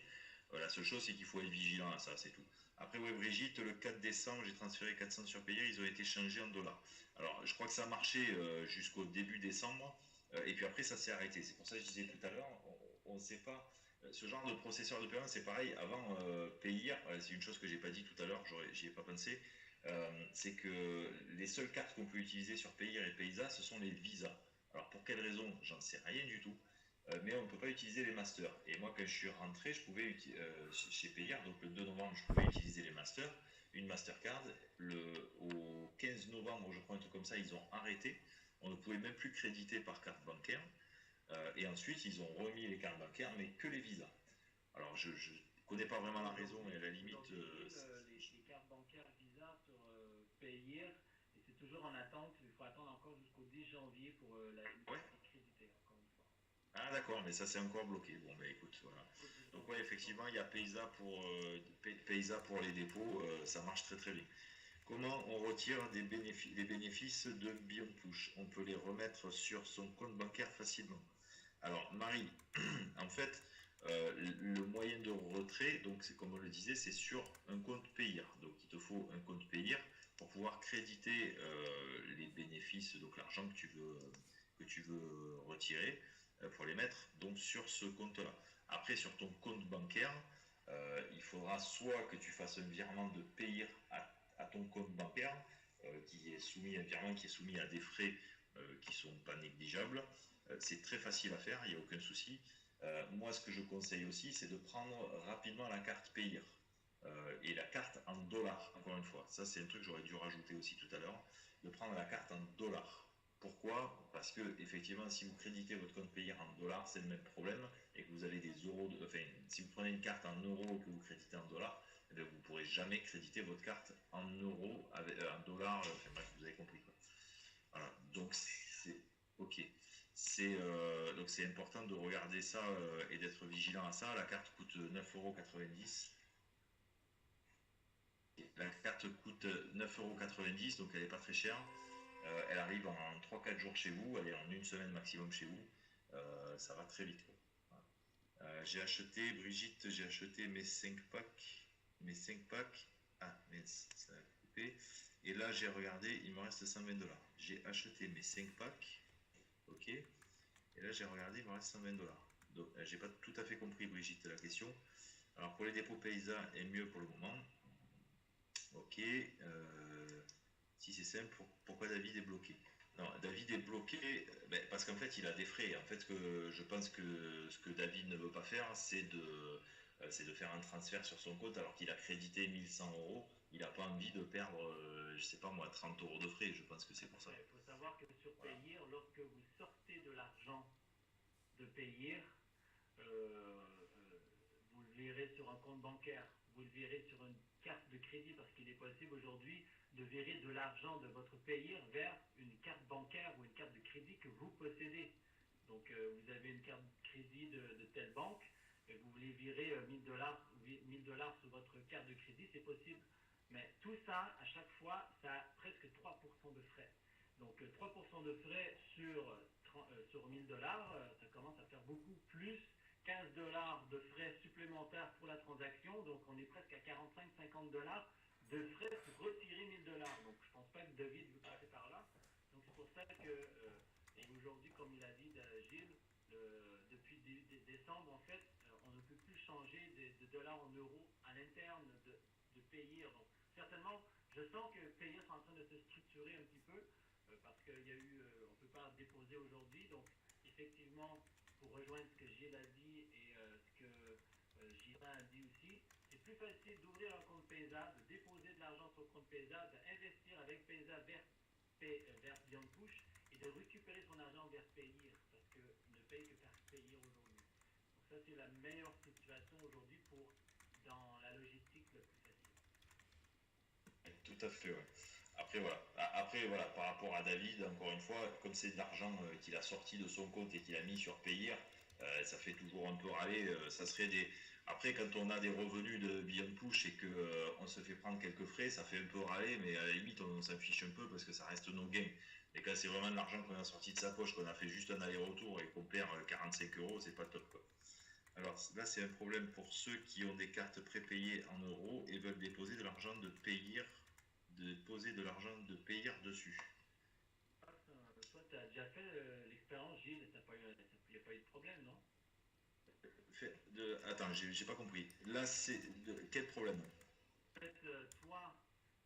La seule chose, c'est qu'il faut être vigilant à ça, c'est tout. Après, ouais, Brigitte, le 4 décembre, j'ai transféré 400 sur Payer, ils ont été changés en dollars. Alors, je crois que ça a marché jusqu'au début décembre, et puis après, ça s'est arrêté. C'est pour ça que je disais tout à l'heure, on ne sait pas. Ce genre de processeur de paiement, c'est pareil. Avant, Payer, c'est une chose que j'ai pas dit tout à l'heure, j'y ai pas pensé. C'est que les seules cartes qu'on peut utiliser sur Payer et Paysa, ce sont les Visa. Alors pour quelle raison, j'en sais rien du tout. Mais on ne peut pas utiliser les masters. Et moi, quand je suis rentré, je pouvais chez Payer, donc le 2 novembre, je pouvais utiliser les masters, une Mastercard. Au 15 novembre, je crois un truc comme ça, ils ont arrêté. On ne pouvait même plus créditer par carte bancaire. Et ensuite, ils ont remis les cartes bancaires, mais que les visas. Alors, je ne connais pas vraiment la raison, et à la limite. Les cartes bancaires Visa sur Payer, et c'est toujours en attente. Il faut attendre encore jusqu'au 10 janvier pour la ouais. créditer, encore une fois. Ah, d'accord, mais ça c'est encore bloqué. Bon, bah écoute, voilà. Donc, ouais, effectivement, il y a Paysa pour les dépôts, ça marche très très bien. Comment on retire les bénéfices de Beyond Push? On peut les remettre sur son compte bancaire facilement. Alors, Marie, en fait, le moyen de retrait, donc c'est comme on le disait, c'est sur un compte payeur. Donc, il te faut un compte payeur pour pouvoir créditer les bénéfices, donc l'argent que tu veux retirer, pour les mettre donc sur ce compte-là. Après, sur ton compte bancaire, il faudra soit que tu fasses un virement de payeur à ton compte bancaire, un virement qui est soumis à des frais qui ne sont pas négligeables. C'est très facile à faire, il n'y a aucun souci. Moi, ce que je conseille aussi, c'est de prendre rapidement la carte payeur. Et la carte en dollars, encore une fois. Ça, c'est un truc que j'aurais dû rajouter aussi tout à l'heure. De prendre la carte en dollars. Pourquoi? Parce que, effectivement, si vous créditez votre compte payeur en dollars, c'est le même problème. Et que vous avez des euros. Enfin, si vous prenez une carte en euros que vous créditez en dollars, eh bien, vous ne pourrez jamais créditer votre carte en euros, en dollars. Enfin, bref, vous avez compris quoi. Voilà. Donc, c'est. Ok. Donc c'est important de regarder ça et d'être vigilant à ça. La carte coûte 9,90 €. La carte coûte 9,90 €, donc elle n'est pas très chère. Elle arrive en 3-4 jours chez vous, elle est en une semaine maximum chez vous. Ça va très vite. Voilà. Brigitte, j'ai acheté mes 5 packs. Ah, mince, ça a coupé. Et là, j'ai regardé, il me reste 120 $. J'ai acheté mes 5 packs. Ok. Et là, j'ai regardé, il me reste 120 $. Donc, j'ai pas tout à fait compris, Brigitte, la question. Alors, pour les dépôts paysans, est mieux pour le moment. Ok. Si c'est simple, pourquoi David est bloqué? Non, David est bloqué parce qu'en fait, il a des frais. En fait, je pense que ce que David ne veut pas faire, c'est de faire un transfert sur son compte alors qu'il a crédité 1100 €. Il n'a pas envie de perdre, je sais pas moi, 30 € de frais. Je pense que c'est pour ça. Il faut savoir que sur Payer, voilà, lorsque vous sortez de l'argent de Payer, vous le verrez sur un compte bancaire, vous le verrez sur une carte de crédit, parce qu'il est possible aujourd'hui de virer de l'argent de votre Payer vers une carte bancaire ou une carte de crédit que vous possédez. Donc vous avez une carte de crédit de telle banque, et vous voulez virer 1000 $ sur votre carte de crédit, c'est possible. Mais tout ça, à chaque fois, ça a presque 3% de frais. Donc 3% de frais sur 1000 $, ça commence à faire beaucoup, plus 15 $ de frais supplémentaires pour la transaction. Donc on est presque à 45-50 $ de frais pour retirer 1000 $. Donc je ne pense pas que David veut passer par là. Donc c'est pour ça que, et aujourd'hui, comme il a dit Gilles, depuis décembre, en fait, on ne peut plus changer de dollars en euros à l'interne de Payer. Donc certainement, je sens que Payer est en train de se structurer un petit peu, parce qu'il y a eu, on ne peut pas déposer aujourd'hui. Donc effectivement, pour rejoindre ce que Gilles a dit et ce que Gilles a dit aussi, c'est plus facile d'ouvrir un compte Paysa, de déposer de l'argent sur le compte Paysa, d'investir avec Paysa vers Beyond Push et de récupérer son argent vers Payer, parce qu'il ne paye que par Payer aujourd'hui. Donc ça, c'est la meilleure situation aujourd'hui dans la logistique le plus facile. tout à fait, ouais. Après, voilà, par rapport à David, encore une fois, comme c'est de l'argent qu'il a sorti de son compte et qu'il a mis sur Payer, ça fait toujours un peu râler. Ça serait des. Après, quand on a des revenus de Beyond Push et que on se fait prendre quelques frais, ça fait un peu râler, mais à la limite, on s'en fiche un peu parce que ça reste nos gains. Mais quand c'est vraiment de l'argent qu'on a sorti de sa poche, qu'on a fait juste un aller-retour et qu'on perd 45 euros, c'est pas top, quoi. Alors là, c'est un problème pour ceux qui ont des cartes prépayées en euros et veulent déposer de l'argent de payer dessus. Toi, tu as déjà fait l'expérience, Gilles, il n'y a pas eu de problème, non? Attends, j'ai pas compris. Là, c'est quel problème? En fait, toi,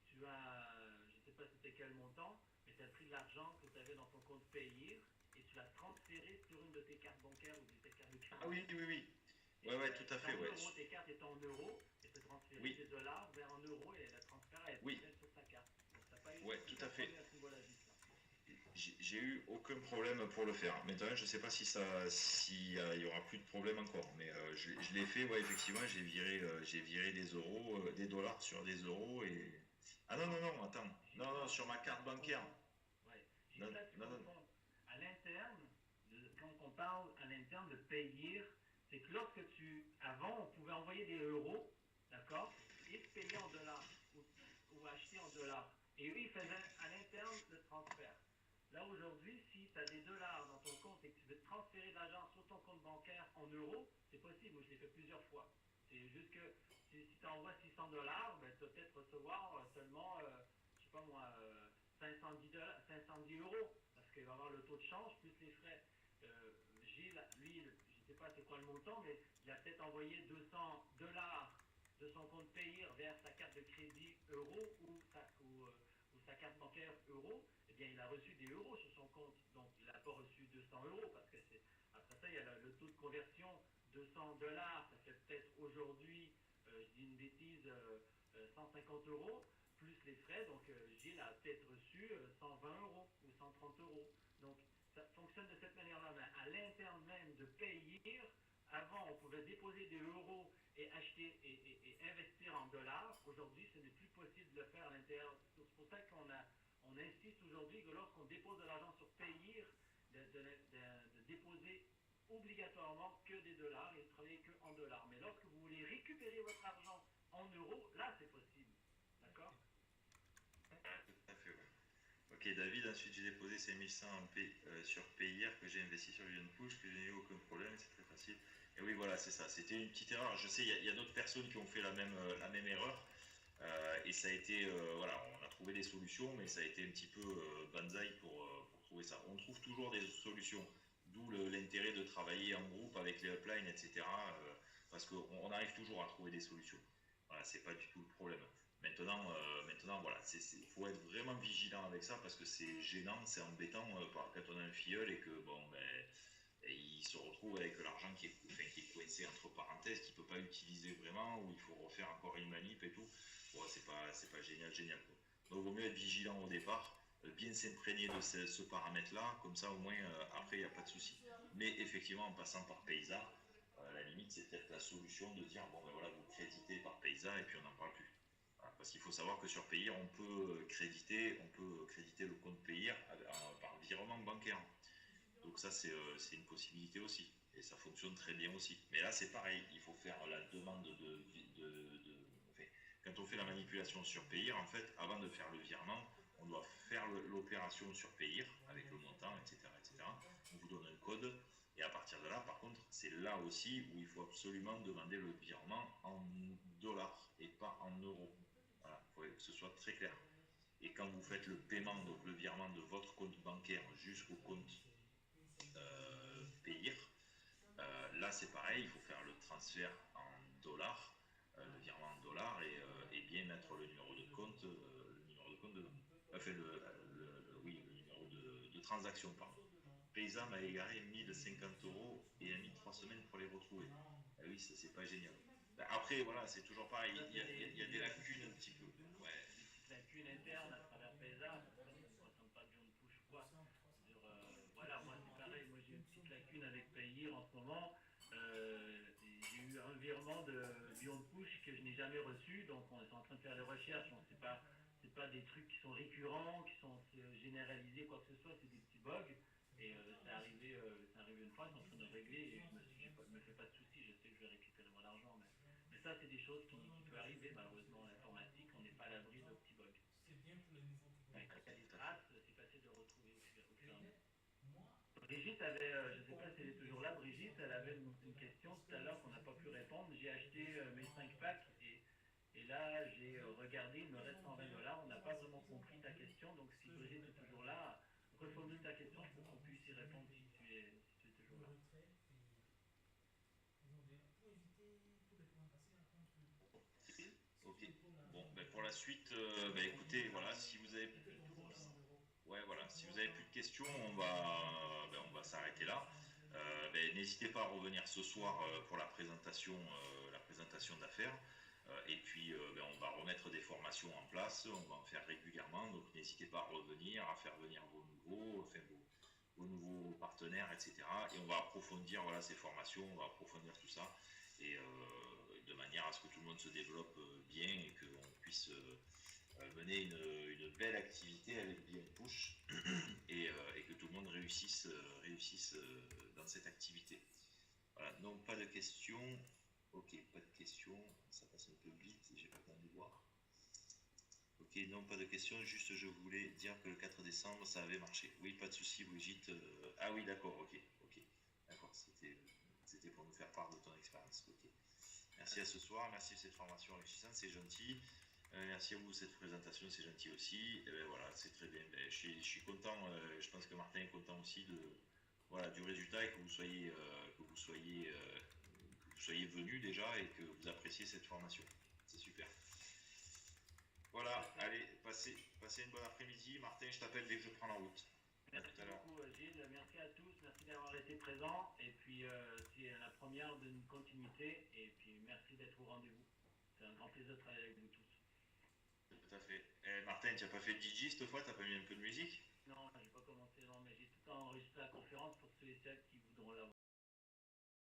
tu as, je ne sais pas c'était quel montant, mais tu as pris de l'argent que tu avais dans ton compte Payer et tu l'as transféré sur une de tes cartes bancaires ou de tes cartes de Ah oui, crédit. oui, oui. Et Ouais, ouais, tout à c'est en fait, ouais. euros, tes cartes étaient en euros, et tu as transféré Oui, tes dollars vers un euro et la transfert a été oui, faite sur ta carte. Donc, tu n'as pas eu ouais, tout aucun à fait. problème à ce niveau-là, Gilles. J'ai eu aucun problème pour le faire. Maintenant, je sais pas si y aura plus de problème encore, mais je l'ai fait, ouais, effectivement, j'ai viré des euros, des dollars sur des euros et. Ah non, non, non, attends. Gilles, Non, non, non, sur ma là carte tu bancaire. confonds. Ouais. Non, Gilles, là tu non, non. confonds. À l'interne, quand on parle à l'interne de payer, c'est que avant, on pouvait envoyer des euros, d'accord, et payer en dollars, ou acheter en dollars. Et eux, ils faisaient à l'interne le transfert. Là, aujourd'hui, si tu as des dollars dans ton compte et que tu veux transférer de l'argent sur ton compte bancaire en euros, c'est possible. Moi, je l'ai fait plusieurs fois. C'est juste que si tu envoies 600 dollars, ben, tu vas peut-être recevoir seulement, je sais pas moi, 510 euros, parce qu'il va y avoir le taux de change plus les frais. Gilles, lui, je ne sais pas c'est quoi le montant, mais il a peut-être envoyé 200 dollars de son compte payé vers sa carte de crédit euro ou sa carte bancaire euro. Eh bien, il a reçu des euros sur son compte. Donc, il n'a pas reçu 200 euros, parce que c'est. Après ça, il y a le taux de conversion. 200 dollars, ça fait peut-être aujourd'hui, je dis une bêtise, 150 euros, plus les frais. Donc, Gilles a peut-être reçu 120 euros ou 130 euros. Donc, ça fonctionne de cette manière-là. Mais à l'interne même de payer, avant, on pouvait déposer des euros et acheter et investir en dollars. Aujourd'hui, ce n'est plus possible de le faire à l'intérieur. C'est pour ça on insiste aujourd'hui que lorsqu'on dépose de l'argent sur Payer, de déposer obligatoirement que des dollars et de travailler que en dollars. Mais lorsque vous voulez récupérer votre argent en euros, là, c'est possible. D'accord? Tout à fait, ouais. Ok, David, ensuite j'ai déposé 5100 sur Payer que j'ai investi sur Beyond Push, que je n'ai eu aucun problème, c'est très facile. Et oui, voilà, c'est ça. C'était une petite erreur. Je sais, il y a d'autres personnes qui ont fait la même erreur. Et ça a été, voilà, on a trouvé des solutions, mais ça a été un petit peu banzai pour trouver ça. On trouve toujours des solutions, d'où l'intérêt de travailler en groupe avec les uplines, etc. Parce qu'on arrive toujours à trouver des solutions. Voilà, c'est pas du tout le problème. Maintenant, voilà, il faut être vraiment vigilant avec ça parce que c'est gênant, c'est embêtant quand on a un filleul et que bon, ben, et il se retrouve avec l'argent qui est coincé entre parenthèses, qu'il ne peut pas utiliser vraiment, où il faut refaire encore une manip et tout. Bon, c'est pas génial, génial, quoi. Donc, il vaut mieux être vigilant au départ, bien s'imprégner de ce paramètre-là, comme ça, au moins, après, il n'y a pas de souci. Mais effectivement, en passant par Paysa, à la limite, c'est peut-être la solution de dire, bon, ben voilà, vous créditez par Paysa et puis on n'en parle plus. Voilà, parce qu'il faut savoir que sur Payer, on peut créditer le compte Payer par virement bancaire. Donc ça, c'est une possibilité aussi. Et ça fonctionne très bien aussi. Mais là, c'est pareil. Il faut faire la demande enfin, quand on fait la manipulation sur Payer, en fait, avant de faire le virement, on doit faire l'opération sur Payer avec le montant, etc., etc. On vous donne un code. Et à partir de là, par contre, c'est là aussi où il faut absolument demander le virement en dollars et pas en euros. Voilà, il faut que ce soit très clair. Et quand vous faites le paiement, donc le virement de votre compte bancaire jusqu'au compte payer. Là, c'est pareil, il faut faire le transfert en dollars, le virement en dollars, et bien mettre le numéro de compte dedans. Enfin, oui, le numéro de transaction, pardon. Paysa m'a égaré 1050 euros et a mis 3 semaines pour les retrouver. Ah oui, ça, c'est pas génial. Après, voilà, c'est toujours pareil, Ça, il y a des lacunes un petit peu. Ouais. des petites lacunes internes à travers PESA, ça ne concerne pas Beyond Push ou quoi. Dire, voilà, moi c'est pareil, moi j'ai une petite lacune avec Payer en ce moment. J'ai eu un virement de Beyond Push que je n'ai jamais reçu, donc on est en train de faire des recherches, on ne sait pas pas des trucs qui sont récurrents, qui sont généralisés, quoi que ce soit, c'est des petits bugs. Et c'est arrivé une fois, ils sont en train de régler et je me fais pas de soucis, je sais que je vais récupérer mon argent. Mais ça, c'est des choses qui peuvent arriver, malheureusement, en informatique, on n'est pas à l'abri de petits bugs. Mais quand il y a des traces, c'est facile de retrouver au fur et à mesure. Brigitte avait, je ne sais pas si elle est toujours là, Brigitte, elle avait une question tout à l'heure qu'on n'a pas pu répondre. J'ai acheté mes 5 packs et là j'ai regardé, il me reste 120 dollars. On n'a pas vraiment compris ta question, donc si Brigitte est toujours là, reformule ta question pour qu'on puisse y répondre si tu es toujours là. Ok. Bon, ben pour la suite, ben écoutez, voilà, si vous avez, ouais, voilà, si vous avez plus de questions, on va s'arrêter là. Ben, n'hésitez pas à revenir ce soir pour la présentation d'affaires. Et puis, ben, on va remettre des formations en place, on va en faire régulièrement. Donc, n'hésitez pas à revenir, à faire venir vos nouveaux partenaires, etc. Et on va approfondir voilà, ces formations, on va approfondir tout ça. Et de manière à ce que tout le monde se développe bien et qu'on puisse mener une belle activité avec bien push et que tout le monde réussisse dans cette activité. Voilà, donc pas de questions. Ok, pas de questions. Ça passe un peu vite, j'ai pas le temps de voir. Ok, non, pas de questions. Juste, je voulais dire que le 4 décembre, ça avait marché. Oui, pas de souci, Brigitte. Ah oui, d'accord, ok. D'accord, c'était pour nous faire part de ton expérience. Ok. Merci à ce soir, merci de cette formation enrichissante, c'est gentil. Merci à vous de cette présentation, c'est gentil aussi. Et ben voilà, c'est très bien. Ben, je suis content, je pense que Martin est content aussi voilà, du résultat et que vous soyez venu déjà et que vous appréciez cette formation. C'est super. Voilà, allez, passez une bonne après-midi. Martin, je t'appelle dès que je prends la route. Merci beaucoup Gilles, merci à tous, merci d'avoir été présents et puis c'est la première d'une continuité et puis merci d'être au rendez-vous. C'est un grand plaisir de travailler avec vous tous. Tout à fait. Martin, tu n'as pas fait de DJ cette fois, tu n'as pas mis un peu de musique? Non, je